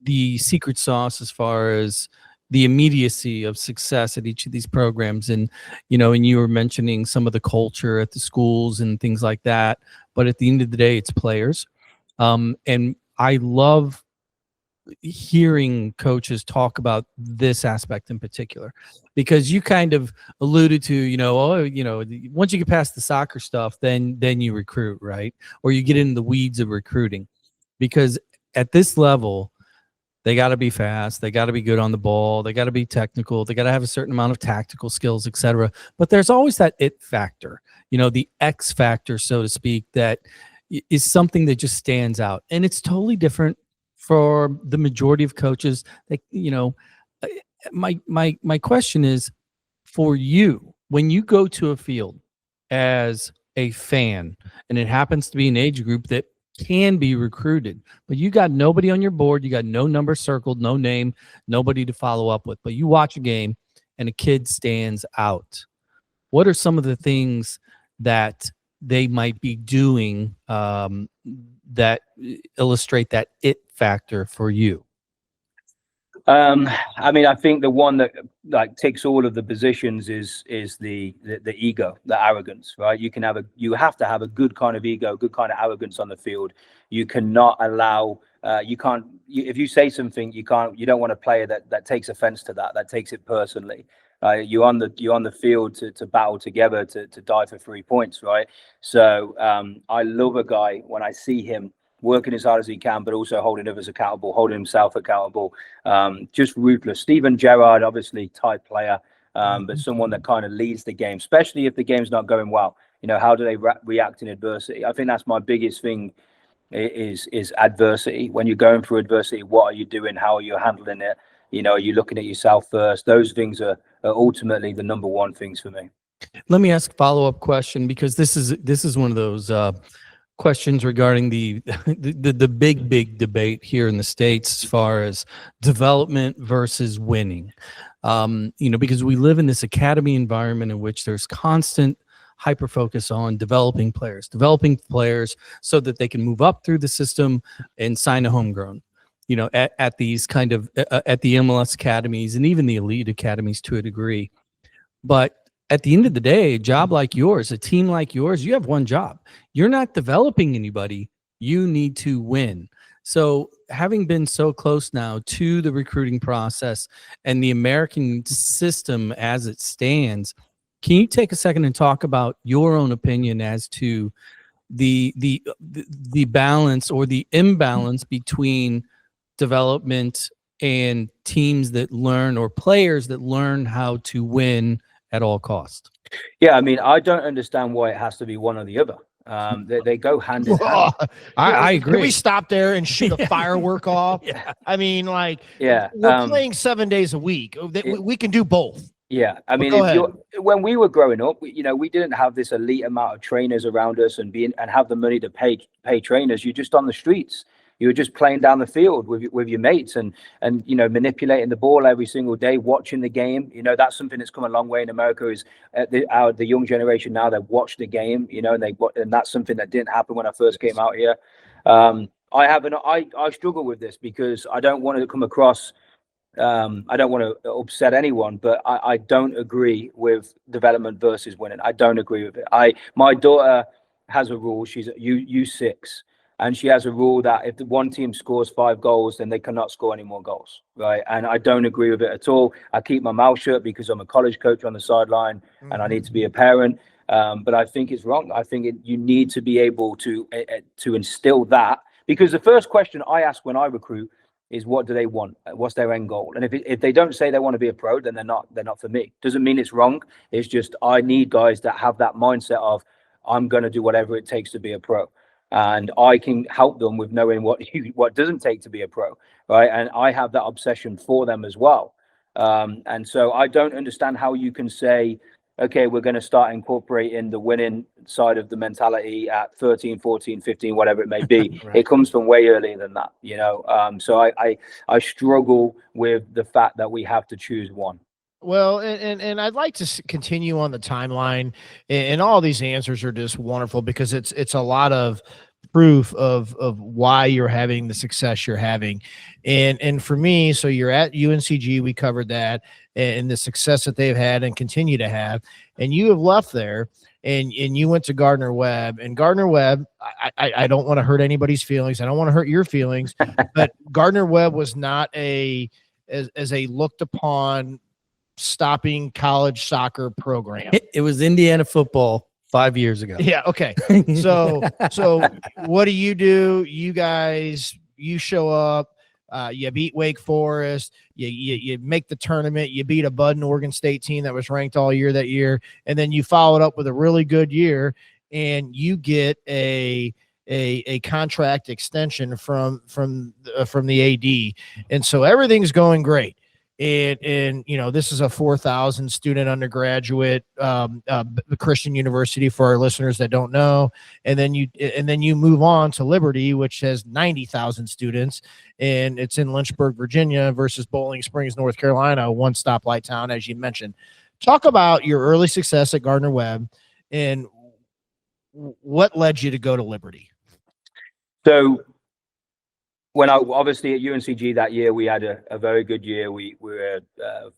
the secret sauce as far as the immediacy of success at each of these programs. And, and you were mentioning some of the culture at the schools and things like that. But at the end of the day, it's players. And I love hearing coaches talk about this aspect in particular, because you kind of alluded to, once you get past the soccer stuff, then you recruit, right? Or you get in the weeds of recruiting, because at this level, They got to be fast. They got to be good on the ball. They got to be technical. They got to have a certain amount of tactical skills, etc. But there's always that it factor, the X factor, so to speak, that is something that just stands out. And it's totally different for the majority of coaches. My question is, for you, when you go to a field as a fan, and it happens to be an age group that can be recruited, but you got nobody on your board, you got no number circled, no name, nobody to follow up with, but you watch a game and a kid stands out. What are some of the things that they might be doing that illustrate that it factor for you?
I mean, I think the one that like ticks all of the positions is the ego, the arrogance, right? You have to have a good kind of ego, good kind of arrogance on the field. You cannot allow, if you say something, you don't want a player that takes offense to that takes it personally. You're on the field to battle together, to die for 3 points, right? So I love a guy when I see him working as hard as he can, but also holding others accountable, holding himself accountable. Just ruthless. Steven Gerrard, obviously type player, but someone that kind of leads the game, especially if the game's not going well. How do they react in adversity? I think that's my biggest thing is adversity. When you're going through adversity, what are you doing? How are you handling it? Are you looking at yourself first? Those things are ultimately the number one things for me.
Let me ask a follow-up question, because this is one of those questions regarding the big debate here in the States as far as development versus winning. Because we live in this academy environment in which there's constant hyper focus on developing players so that they can move up through the system and sign a homegrown. At these kind of at the MLS academies and even the elite academies to a degree. But at the end of the day, a job like yours, a team like yours, you have one job. You're not developing anybody. You need to win. So having been so close now to the recruiting process and the American system as it stands, can you take a second and talk about your own opinion as to the balance or the imbalance between development and teams that learn, or players that learn how to win at all costs?
Yeah, I mean, I don't understand why it has to be one or the other. They go hand in hand.
I agree.
Can we stop there and shoot a firework off?
Yeah.
I mean,
Yeah,
we're playing 7 days a week. We can do both.
Yeah, I mean, when we were growing up, we didn't have this elite amount of trainers around us and have the money to pay trainers. You're just on the streets. You were just playing down the field with your mates and manipulating the ball every single day, watching the game. That's something that's come a long way in America. Is the young generation now, they watch the game, and that's something that didn't happen when I first came out here. I struggle with this because I don't want to come across. I don't want to upset anyone, but I don't agree with development versus winning. I don't agree with it. My daughter has a rule. She's at U6. And she has a rule that if the one team scores 5 goals, then they cannot score any more goals, right? And I don't agree with it at all. I keep my mouth shut because I'm a college coach on the sideline, and I need to be a parent. But I think it's wrong. I think you need to be able to instill that, because the first question I ask when I recruit is, what do they want? What's their end goal? And if they don't say they want to be a pro, then they're not for me. Doesn't mean it's wrong. It's just I need guys that have that mindset of, I'm going to do whatever it takes to be a pro. And I can help them with knowing what doesn't take to be a pro, right? And I have that obsession for them as well. And so I don't understand how you can say, okay, we're going to start incorporating the winning side of the mentality at 13, 14, 15, whatever it may be. Right. It comes from way earlier than that, So I struggle with the fact that we have to choose one.
Well, and I'd like to continue on the timeline, and all these answers are just wonderful because it's a lot of proof of why you're having the success you're having. And for me, so you're at UNCG, we covered that, and the success that they've had and continue to have, and you have left there and you went to Gardner Webb, and Gardner Webb, I don't want to hurt anybody's feelings. I don't want to hurt your feelings, but Gardner Webb was not as a looked upon stopping college soccer program.
It was Indiana football 5 years ago.
Yeah. Okay. So what do? You guys, you show up. You beat Wake Forest. You make the tournament. You beat a budding Oregon State team that was ranked all year that year, and then you followed up with a really good year, and you get a contract extension from the AD, and so everything's going great. And this is a 4,000 student undergraduate Christian university for our listeners that don't know. And then you move on to Liberty, which has 90,000 students, and it's in Lynchburg, Virginia versus Bowling Springs, North Carolina, a one stoplight town, as you mentioned. Talk about your early success at Gardner-Webb and what led you to go to Liberty.
So when I obviously at UNCG that year, we had a very good year. We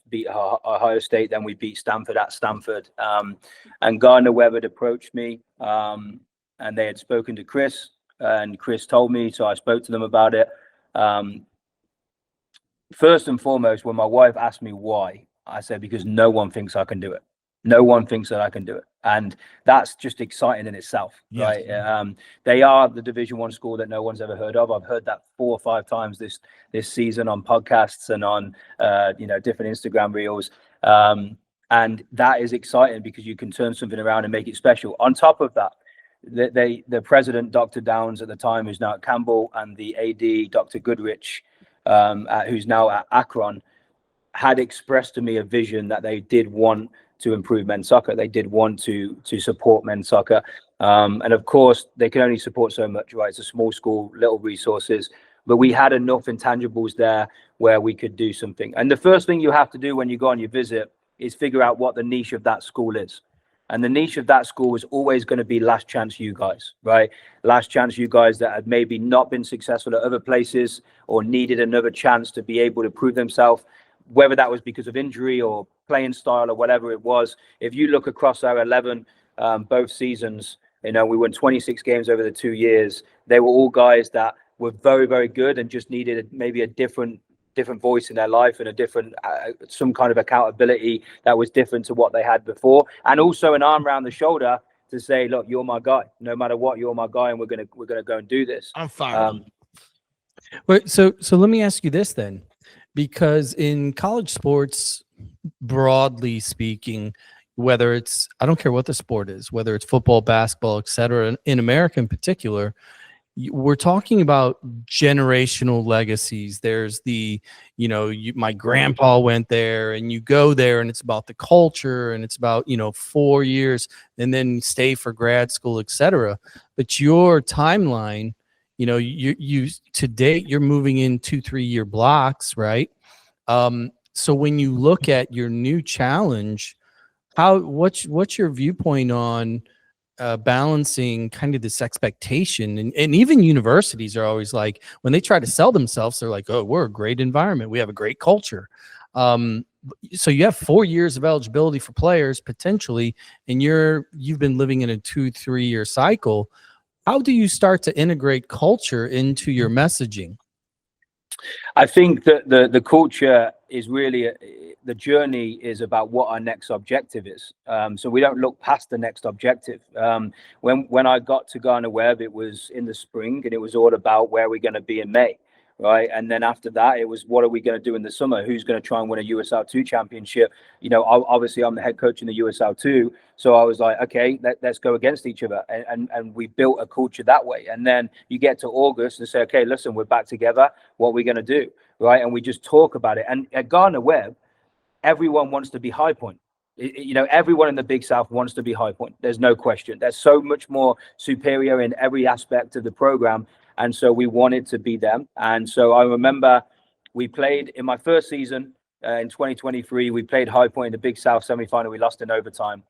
beat Ohio State, then we beat Stanford at Stanford. And Gardner-Webb had approached me, and they had spoken to Chris, and Chris told me, so I spoke to them about it. First and foremost, when my wife asked me why, I said, because no one thinks I can do it. No one thinks that I can do it, and that's just exciting in itself, right? They are the Division I school that no one's ever heard of. I've heard that 4 or 5 times this season on podcasts and on different Instagram reels, and that is exciting because you can turn something around and make it special. On top of that, the president, Dr. Downs at the time, who's now at Campbell, and the AD, Dr. Goodrich, who's now at Akron, had expressed to me a vision that they did want to improve men's soccer. They did want to support men's soccer. And of course, they can only support so much, right? It's a small school, little resources, but we had enough intangibles there where we could do something. And the first thing you have to do when you go on your visit is figure out what the niche of that school is. And the niche of that school is always going to be last chance you guys, right? Last chance you guys that had maybe not been successful at other places or needed another chance to be able to prove themselves, whether that was because of injury or playing style or whatever it was. If you look across our 11, both seasons, we won 26 games over the 2 years. They were all guys that were very, very good and just needed maybe a different voice in their life and a different, some kind of accountability that was different to what they had before. And also an arm around the shoulder to say, look, you're my guy. No matter what, you're my guy, and we're gonna go and do this.
I'm fired.
But so let me ask you this then, because in college sports, broadly speaking, whether it's, I don't care what the sport is, whether it's football, basketball, et cetera, in America in particular, we're talking about generational legacies. There's my grandpa went there, and you go there and it's about the culture, and it's about, 4 years and then stay for grad school, et cetera. But your timeline, you to date, you're moving in 2-3 year blocks, right? So when you look at your new challenge, what's your viewpoint on balancing kind of this expectation? And even universities are always like, when they try to sell themselves, they're like, oh, we're a great environment, we have a great culture. So you have 4 years of eligibility for players potentially, and you've been living in a 2-3 year cycle. How do you start to integrate culture into your messaging?
I think that the culture is really the journey is about what our next objective is. So we don't look past the next objective. When I got to Gardner-Webb, it was in the spring, and it was all about where we're going to be in May, right? And then after that, it was what are we going to do in the summer? Who's going to try and win a USL2 championship? Obviously I'm the head coach in the USL2, so I was like, okay, let's go against each other, and we built a culture that way. And then you get to August and say, okay, listen, we're back together. What are we going to do, right? And we just talk about it. And at Gardner-Webb, everyone wants to be High Point. Everyone in the Big South wants to be High Point. There's no question. They're so much more superior in every aspect of the program. And so we wanted to be them. And so I remember we played in my first season in 2023, we played High Point in the Big South semi-final. We lost in overtime.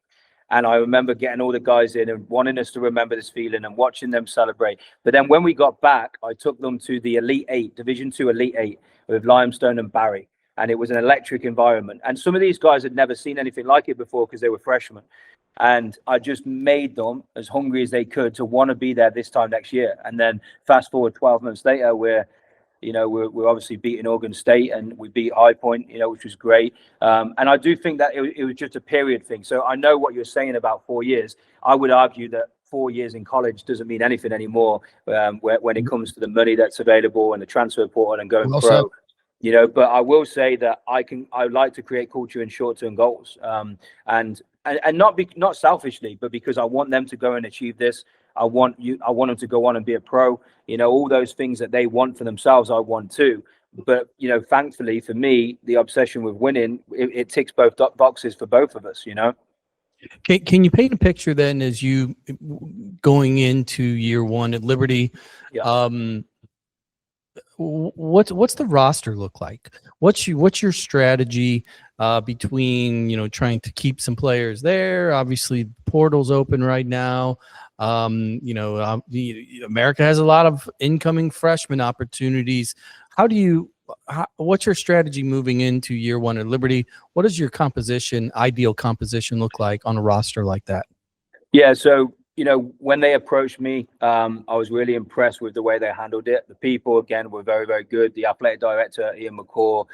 And I remember getting all the guys in and wanting us to remember this feeling and watching them celebrate. But then when we got back, I took them to the Elite 8, Division 2 Elite 8 with Limestone and Barry. And it was an electric environment. And some of these guys had never seen anything like it before because they were freshmen. And I just made them as hungry as they could to want to be there this time next year. And then fast forward 12 months later, we're obviously beating Oregon State, and we beat High Point, which was great. And I do think that it was just a period thing. So I know what you're saying about 4 years. I would argue that 4 years in college doesn't mean anything anymore when it comes to the money that's available and the transfer portal and going
Well
pro.
said.
You know, but I will say that I like to create culture in short-term goals, and not selfishly, but because I want them to go and achieve this. I want them to go on and be a pro. You know, all those things that they want for themselves, I want too. But you know, thankfully for me, the obsession with winning, it ticks both boxes for both of us. You know.
Can you paint a picture then as you going into year one at Liberty?
Yeah.
What's the roster look like? What's your strategy between, you know, trying to keep some players there? Obviously, portal's open right now. You know, America has a lot of incoming freshman opportunities. What's your strategy moving into year one at Liberty? What does your ideal composition look like on a roster like that?
Yeah, so you know, when they approached me, I was really impressed with the way they handled it. The people, again, were very, very good. The athletic director, Ian McCaw,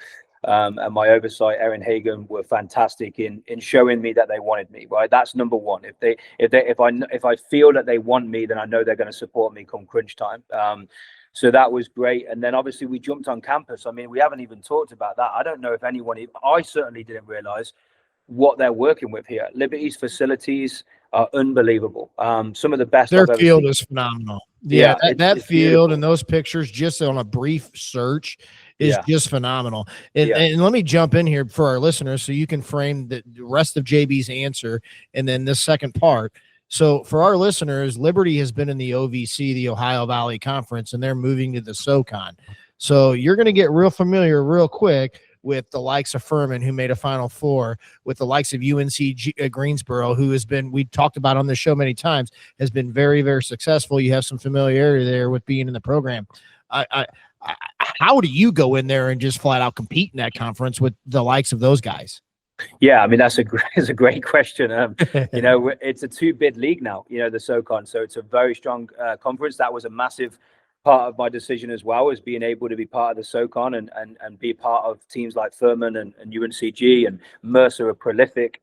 and my oversight, Erin Hagan, were fantastic in showing me that they wanted me. Right, that's number one. If I feel that they want me, then I know they're going to support me come crunch time. So that was great. And then obviously we jumped on campus. I mean, we haven't even talked about that. I don't know if I certainly didn't realize what they're working with here. Liberty's facilities are unbelievable. Some of the best
Their
I've ever
field
seen.
is phenomenal. Yeah, that
it's
field
beautiful.
and those pictures, just on a brief search, is
Yeah.
just phenomenal. And,
Yeah.
and let me jump in here for our listeners so you can frame the rest of JB's answer and then this second part. So for our listeners, Liberty has been in the OVC, the Ohio Valley Conference, and they're moving to the SoCon. So you're going to get real familiar real quick with the likes of Furman, who made a Final Four, with the likes of UNC Greensboro, who has been, we talked about on the show many times, has been very, very successful. You have some familiarity there with being in the program. How do you go in there and just flat out compete in that conference with the likes of those guys?
Yeah, I mean, that's a great question. You know, it's a 2-bid league now, you know, the SoCon. So it's a very strong conference. That was a massive part of my decision as well, is being able to be part of the SoCon and be part of teams like Furman and UNCG and Mercer are prolific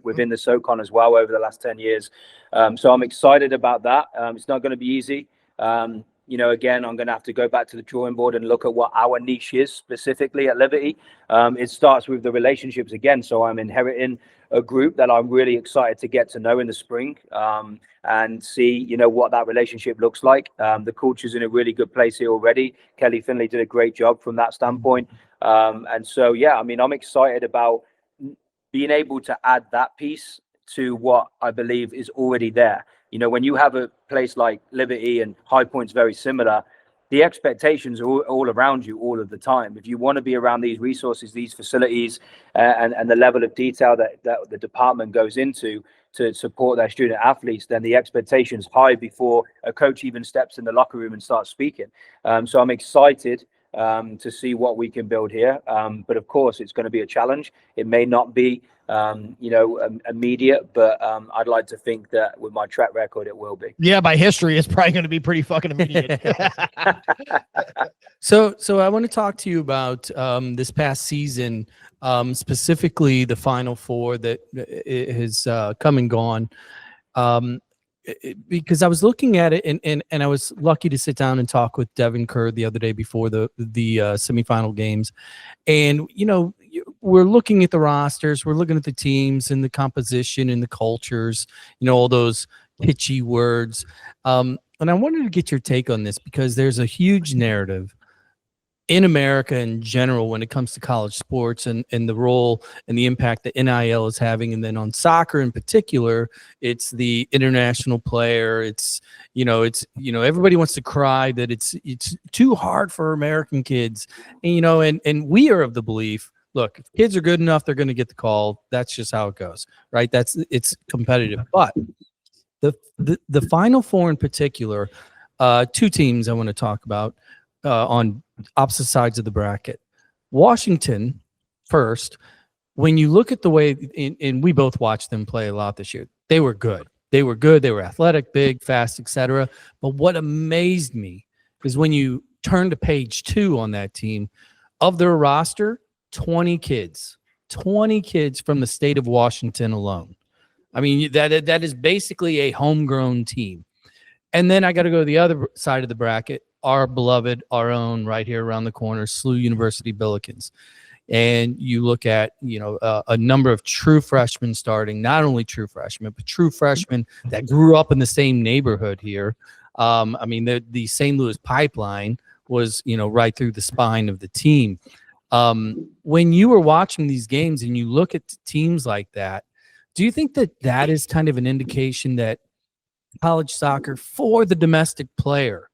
within the SoCon as well over the last 10 years. So I'm excited about that. It's not going to be easy. You know, again, I'm going to have to go back to the drawing board and look at what our niche is specifically at Liberty. It starts with the relationships again. So I'm inheriting a group that I'm really excited to get to know in the spring and see, you know, what that relationship looks like. The culture's in a really good place here already. Kelly Finley did a great job from that standpoint. And so, yeah, I mean, I'm excited about being able to add that piece to what I believe is already there. You know, when you have a place like Liberty and High Point's very similar, the expectations are all around you all of the time. If you want to be around these resources, these facilities, and the level of detail that the department goes into to support their student athletes, then the expectation's high before a coach even steps in the locker room and starts speaking. So I'm excited to see what we can build here. But of course, it's going to be a challenge. It may not be you know, immediate, but I'd like to think that with my track record, it will be.
Yeah, by history, it's probably going to be pretty fucking immediate.
So I want to talk to you about this past season, specifically the Final Four that has come and gone. Because I was looking at it and I was lucky to sit down and talk with Devin Kerr the other day before the semifinal games. And, you know, we're looking at the rosters, we're looking at the teams and the composition and the cultures, you know, all those pitchy words. And I wanted to get your take on this because there's a huge narrative in America in general when it comes to college sports and the role and the impact that NIL is having. And then on soccer in particular, it's the international player. It's everybody wants to cry that it's too hard for American kids. And, you know, and we are of the belief, look, if kids are good enough, they're going to get the call. That's just how it goes, right? It's competitive. But the Final Four in particular, two teams I want to talk about on opposite sides of the bracket. Washington first, when you look at the way, and we both watched them play a lot this year, they were good. They were athletic, big, fast, etc. But what amazed me is when you turn to page 2 on that team, of their roster, 20 kids from the state of Washington alone. I mean, that is basically a homegrown team. And then I got to go to the other side of the bracket, our beloved, our own, right here around the corner, SLU University Billikens. And you look at, a number of true freshmen starting, not only true freshmen, but true freshmen that grew up in the same neighborhood here. I mean, the St. Louis pipeline was, right through the spine of the team. When you were watching these games and you look at teams like that, do you think that is kind of an indication that college soccer for the domestic player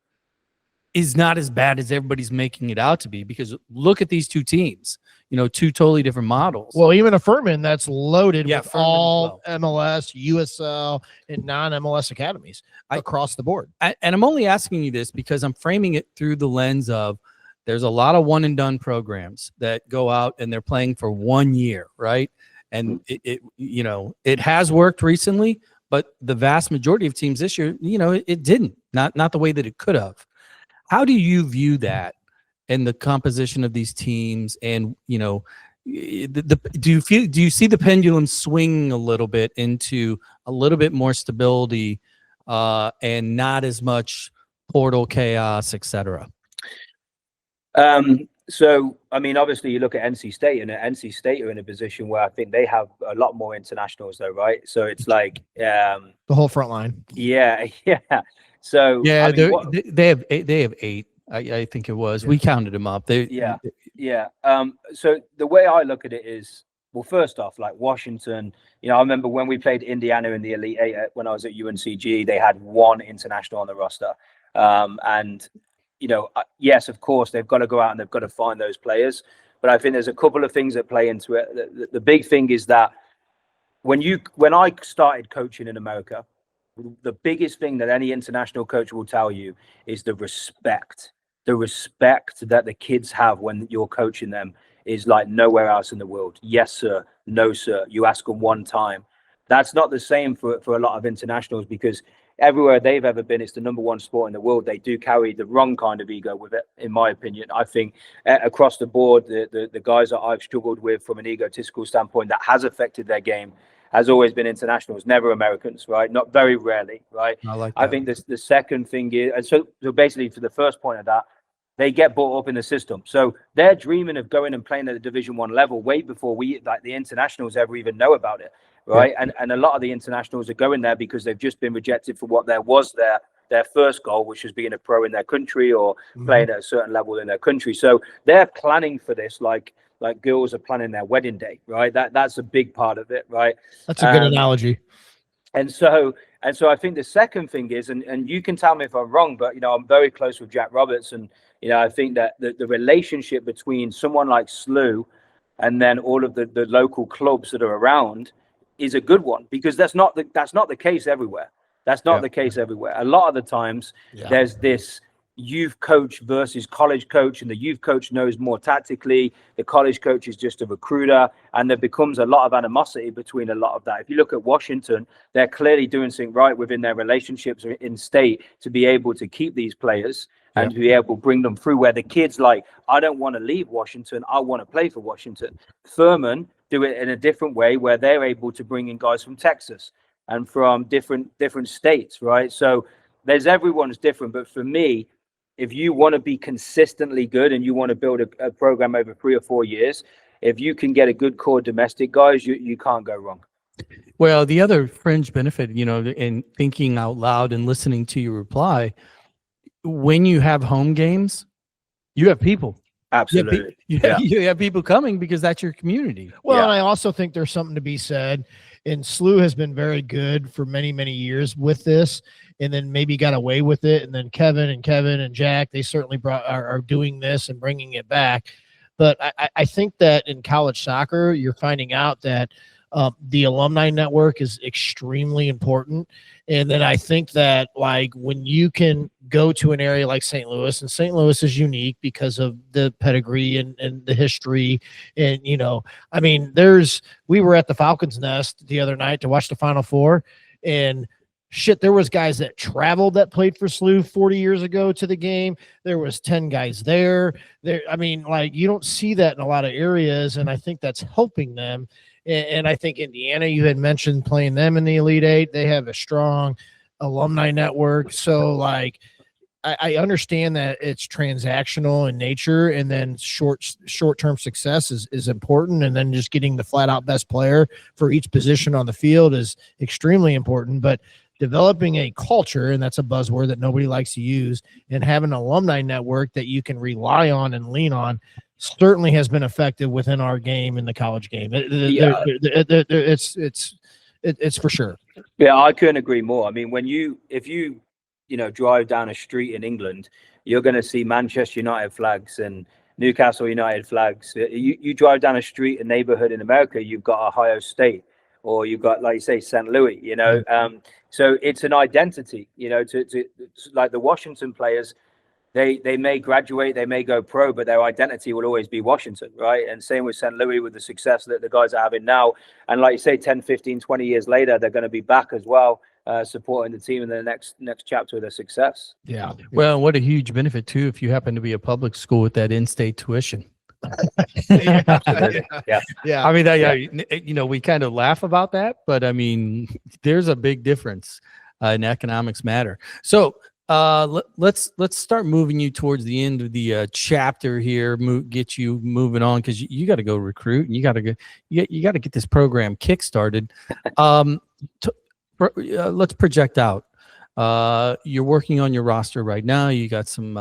is not as bad as everybody's making it out to be? Because look at these two teams, two totally different models.
Well, even a Furman that's loaded with
Furman
all MLS, USL, and non-MLS academies across the board.
And I'm only asking you this because I'm framing it through the lens of there's a lot of one and done programs that go out and they're playing for 1 year, right? And it has worked recently, but the vast majority of teams this year, it didn't, not the way that it could have. How do you view that and the composition of these teams? And, do you see the pendulum swinging a little bit into a little bit more stability and not as much portal chaos, et cetera?
So, I mean, obviously you look at NC State, and NC State are in a position where I think they have a lot more internationals though, right? So it's like
the whole front line.
Yeah. So
yeah,
I mean,
they have 8. I think it was. We counted them up.
Yeah. So the way I look at it is, well, first off, like Washington, I remember when we played Indiana in the Elite Eight when I was at UNCG, they had 1 international on the roster, and yes, of course, they've got to go out and they've got to find those players. But I think there's a couple of things that play into it. The big thing is that when I started coaching in America, the biggest thing that any international coach will tell you is the respect that the kids have when you're coaching them is like nowhere else in the world. Yes, sir. No, sir. You ask them one time. That's not the same for a lot of internationals, because everywhere they've ever been, it's the #1 sport in the world. They do carry the wrong kind of ego with it, in my opinion. I think across the board, the guys that I've struggled with from an egotistical standpoint that has affected their game has always been internationals, never Americans, right? Not very rarely, right? I think the second thing is, and so basically for the first point of that, they get brought up in the system. So they're dreaming of going and playing at the Division 1 level way before the internationals ever even know about it. Right. Yeah. And a lot of the internationals are going there because they've just been rejected for what was their first goal, which was being a pro in their country or playing at a certain level in their country. So they're planning for this like girls are planning their wedding day. Right. That's a big part of it. Right.
That's a good analogy.
And so I think the second thing is, and you can tell me if I'm wrong, but I'm very close with Jack Roberts, and I think that the relationship between someone like SLU and then all of the local clubs that are around is a good one, because that's not the case everywhere. That's not the case everywhere. A lot of the times there's this youth coach versus college coach, and the youth coach knows more tactically. The college coach is just a recruiter, and there becomes a lot of animosity between a lot of that. If you look at Washington, they're clearly doing something right within their relationships in state to be able to keep these players and to be able to bring them through, where the kids like, I don't want to leave Washington, I want to play for Washington. Furman do it in a different way, where they're able to bring in guys from Texas and from different states, right? So everyone's different, but for me, if you want to be consistently good and you want to build a program over 3 or 4 years, if you can get a good core domestic guys, you can't go wrong.
Well, the other fringe benefit, in thinking out loud and listening to your reply, when you have home games, you have people.
Absolutely.
You have people coming because that's your community.
Well, and I also think there's something to be said, and SLU has been very good for many, many years with this, and then maybe got away with it. And then Kevin and Jack, they certainly are doing this and bringing it back. But I think that in college soccer, you're finding out that the alumni network is extremely important. And then I think that, like, when you can go to an area like St. Louis, and St. Louis is unique because of the pedigree and the history. And, I mean, we were at the Falcons Nest the other night to watch the Final Four, and shit, there was guys that traveled that played for SLU 40 years ago to the game. There was 10 guys there. I mean, like, you don't see that in a lot of areas, and I think that's helping them. And I think Indiana, you had mentioned playing them in the Elite Eight. They have a strong alumni network. So like, I understand that it's transactional in nature, and then short-term success is important, and then just getting the flat-out best player for each position on the field is extremely important. But developing a culture, and that's a buzzword that nobody likes to use, and having an alumni network that you can rely on and lean on certainly has been effective within our game in the college game. It's for sure.
Yeah, I couldn't agree more. I mean, if you drive down a street in England, you're going to see Manchester United flags and Newcastle United flags. You drive down a street, a neighborhood in America, you've got Ohio State, or you've got, like you say, St. Louis. So it's an identity. To like the Washington players, they may graduate, they may go pro, but their identity will always be Washington, right? And same with St. Louis, with the success that the guys are having now. And like you say, 10, 15, 20 years later, they're going to be back as well, supporting the team in the next chapter of their success.
Yeah.
Well, what a huge benefit too if you happen to be a public school with that in-state tuition.
Yeah.
Yeah.
I mean, we kind of laugh about that, but I mean, there's a big difference in economics matter. So let's start moving you towards the end of the chapter here. Get you moving on, because you got to go recruit, and you got to get this program kickstarted. Let's project out. You're working on your roster right now. You got some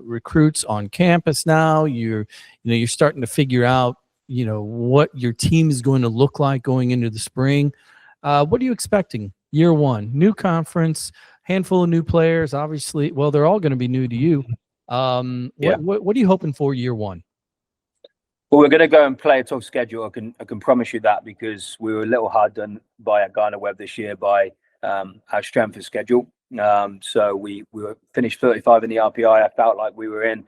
recruits on campus now. You're starting to figure out what your team is going to look like going into the spring. What are you expecting year one? New conference, handful of new players, obviously. Well, they're all going to be new to you. What are you hoping for year one?
Well, we're going to go and play a tough schedule. I can promise you that, because we were a little hard done by at Gardner Webb this year by our strength of schedule. So we were finished 35 in the RPI. I felt like we were in,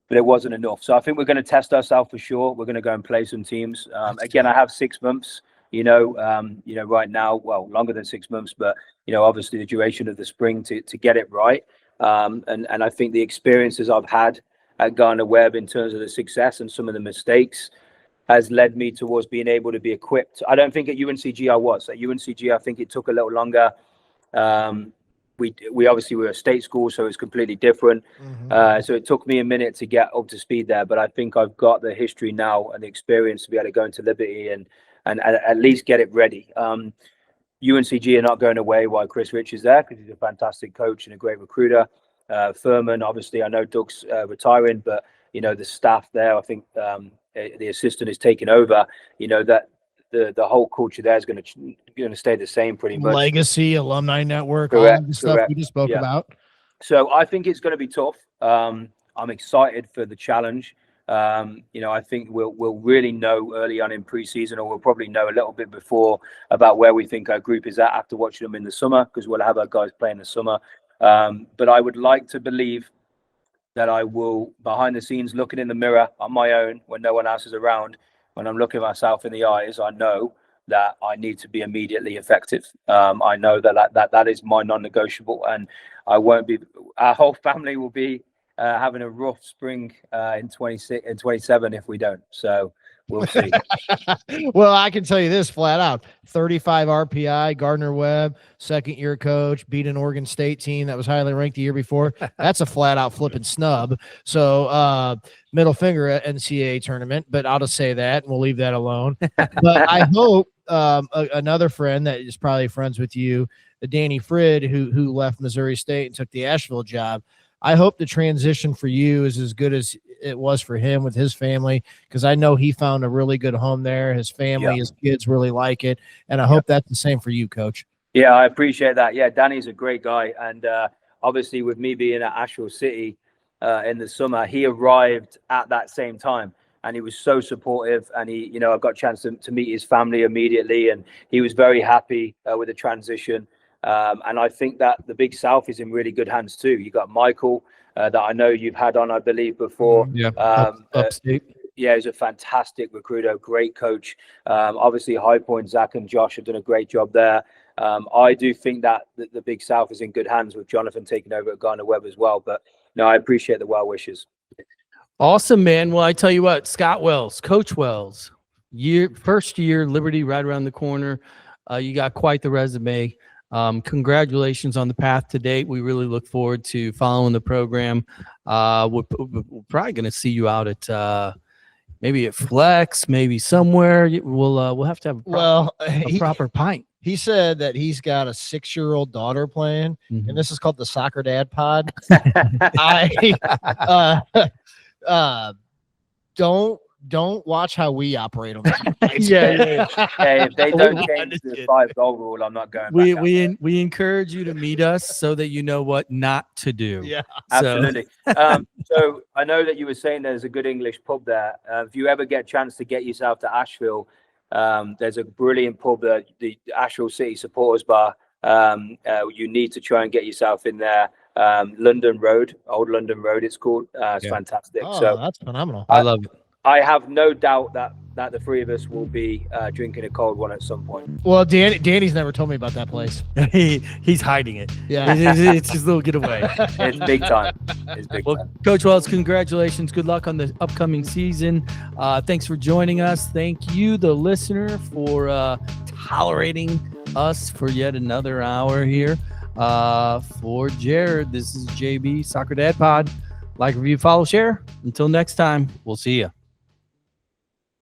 but it wasn't enough. So I think we're going to test ourselves for sure. We're going to go and play some teams. Again, I have 6 months. Right now, well, longer than 6 months, but obviously the duration of the spring to get it right. And I think the experiences I've had at Gardner Webb in terms of the success and some of the mistakes has led me towards being able to be equipped. I don't think at UNCG I was. At UNCG, I think it took a little longer. We obviously were a state school, so it's completely different. So it took me a minute to get up to speed there, but I think I've got the history now and the experience to be able to go into Liberty and at least get it ready. UNCG are not going away while Chris Rich is there, because he's a fantastic coach and a great recruiter. Furman, obviously, I know Doug's retiring, but the staff there, I think the assistant is taking over. That the whole culture there is going to stay the same pretty much.
Legacy, alumni network,
Correct,
all of the stuff we just spoke about.
So I think it's going to be tough. I'm excited for the challenge. I think we'll really know early on in preseason, or we'll probably know a little bit before, about where we think our group is at after watching them in the summer, because we'll have our guys play in the summer. But I would like to believe that I will, behind the scenes, looking in the mirror on my own when no one else is around, when I'm looking myself in the eyes, I know that I need to be immediately effective. I know that is my non-negotiable, and I won't be. Our whole family will be having a rough spring in 26 and 27 if we don't. So we'll see.
Well, I can tell you this flat out: 35 RPI, Gardner Webb, second-year coach, beat an Oregon State team that was highly ranked the year before. That's a flat-out flipping snub. So middle finger at NCAA tournament, but I'll just say that, and we'll leave that alone. But I hope another friend that is probably friends with you, Danny Frid, who left Missouri State and took the Asheville job. I hope the transition for you is as good as it was for him with his family, because I know he found a really good home there. His family, his kids really like it. And I hope that's the same for you, Coach.
Yeah, I appreciate that. Yeah, Danny's a great guy. And obviously with me being at Asheville City in the summer, he arrived at that same time. And he was so supportive. And he, I got a chance to meet his family immediately. And he was very happy with the transition. And I think that the Big South is in really good hands too. You got Michael that I know you've had on, I believe, before.
Upstate.
Yeah, he's a fantastic recruiter, great coach. Obviously, High Point, Zach and Josh have done a great job there. I do think that the Big South is in good hands with Jonathan taking over at Gardner Webb as well. But no, I appreciate the well wishes.
Awesome, man. Well, I tell you what, Scott Wells, Coach Wells, first year, Liberty right around the corner. You got quite the resume. Congratulations on the path to date. We really look forward to following the program. We're probably going to see you out at maybe at Flex, maybe somewhere. We'll have to have a proper pint.
He said that he's got a 6-year-old daughter playing, and this is called the Soccer Dad Pod. Don't watch how we operate on this.
Yeah.
Hey, if they don't change the 5-goal rule, I'm not going.
We encourage you to meet us so that you know what not to do.
Yeah,
absolutely. So I know that you were saying there's a good English pub there. If you ever get a chance to get yourself to Asheville, there's a brilliant pub, the Asheville City Supporters Bar. You need to try and get yourself in there. London Road, Old London Road, it's called. It's fantastic.
Oh,
so
that's phenomenal.
I love it.
I have no doubt that the three of us will be drinking a cold one at some point.
Well, Danny's never told me about that place.
He's hiding it.
Yeah,
it's his little getaway.
It's big time. It's big time.
Coach Wells, congratulations. Good luck on the upcoming season. Thanks for joining us. Thank you, the listener, for tolerating us for yet another hour here. For Jared, this is JB, Soccer Dad Pod. Like, review, follow, share. Until next time, we'll see you.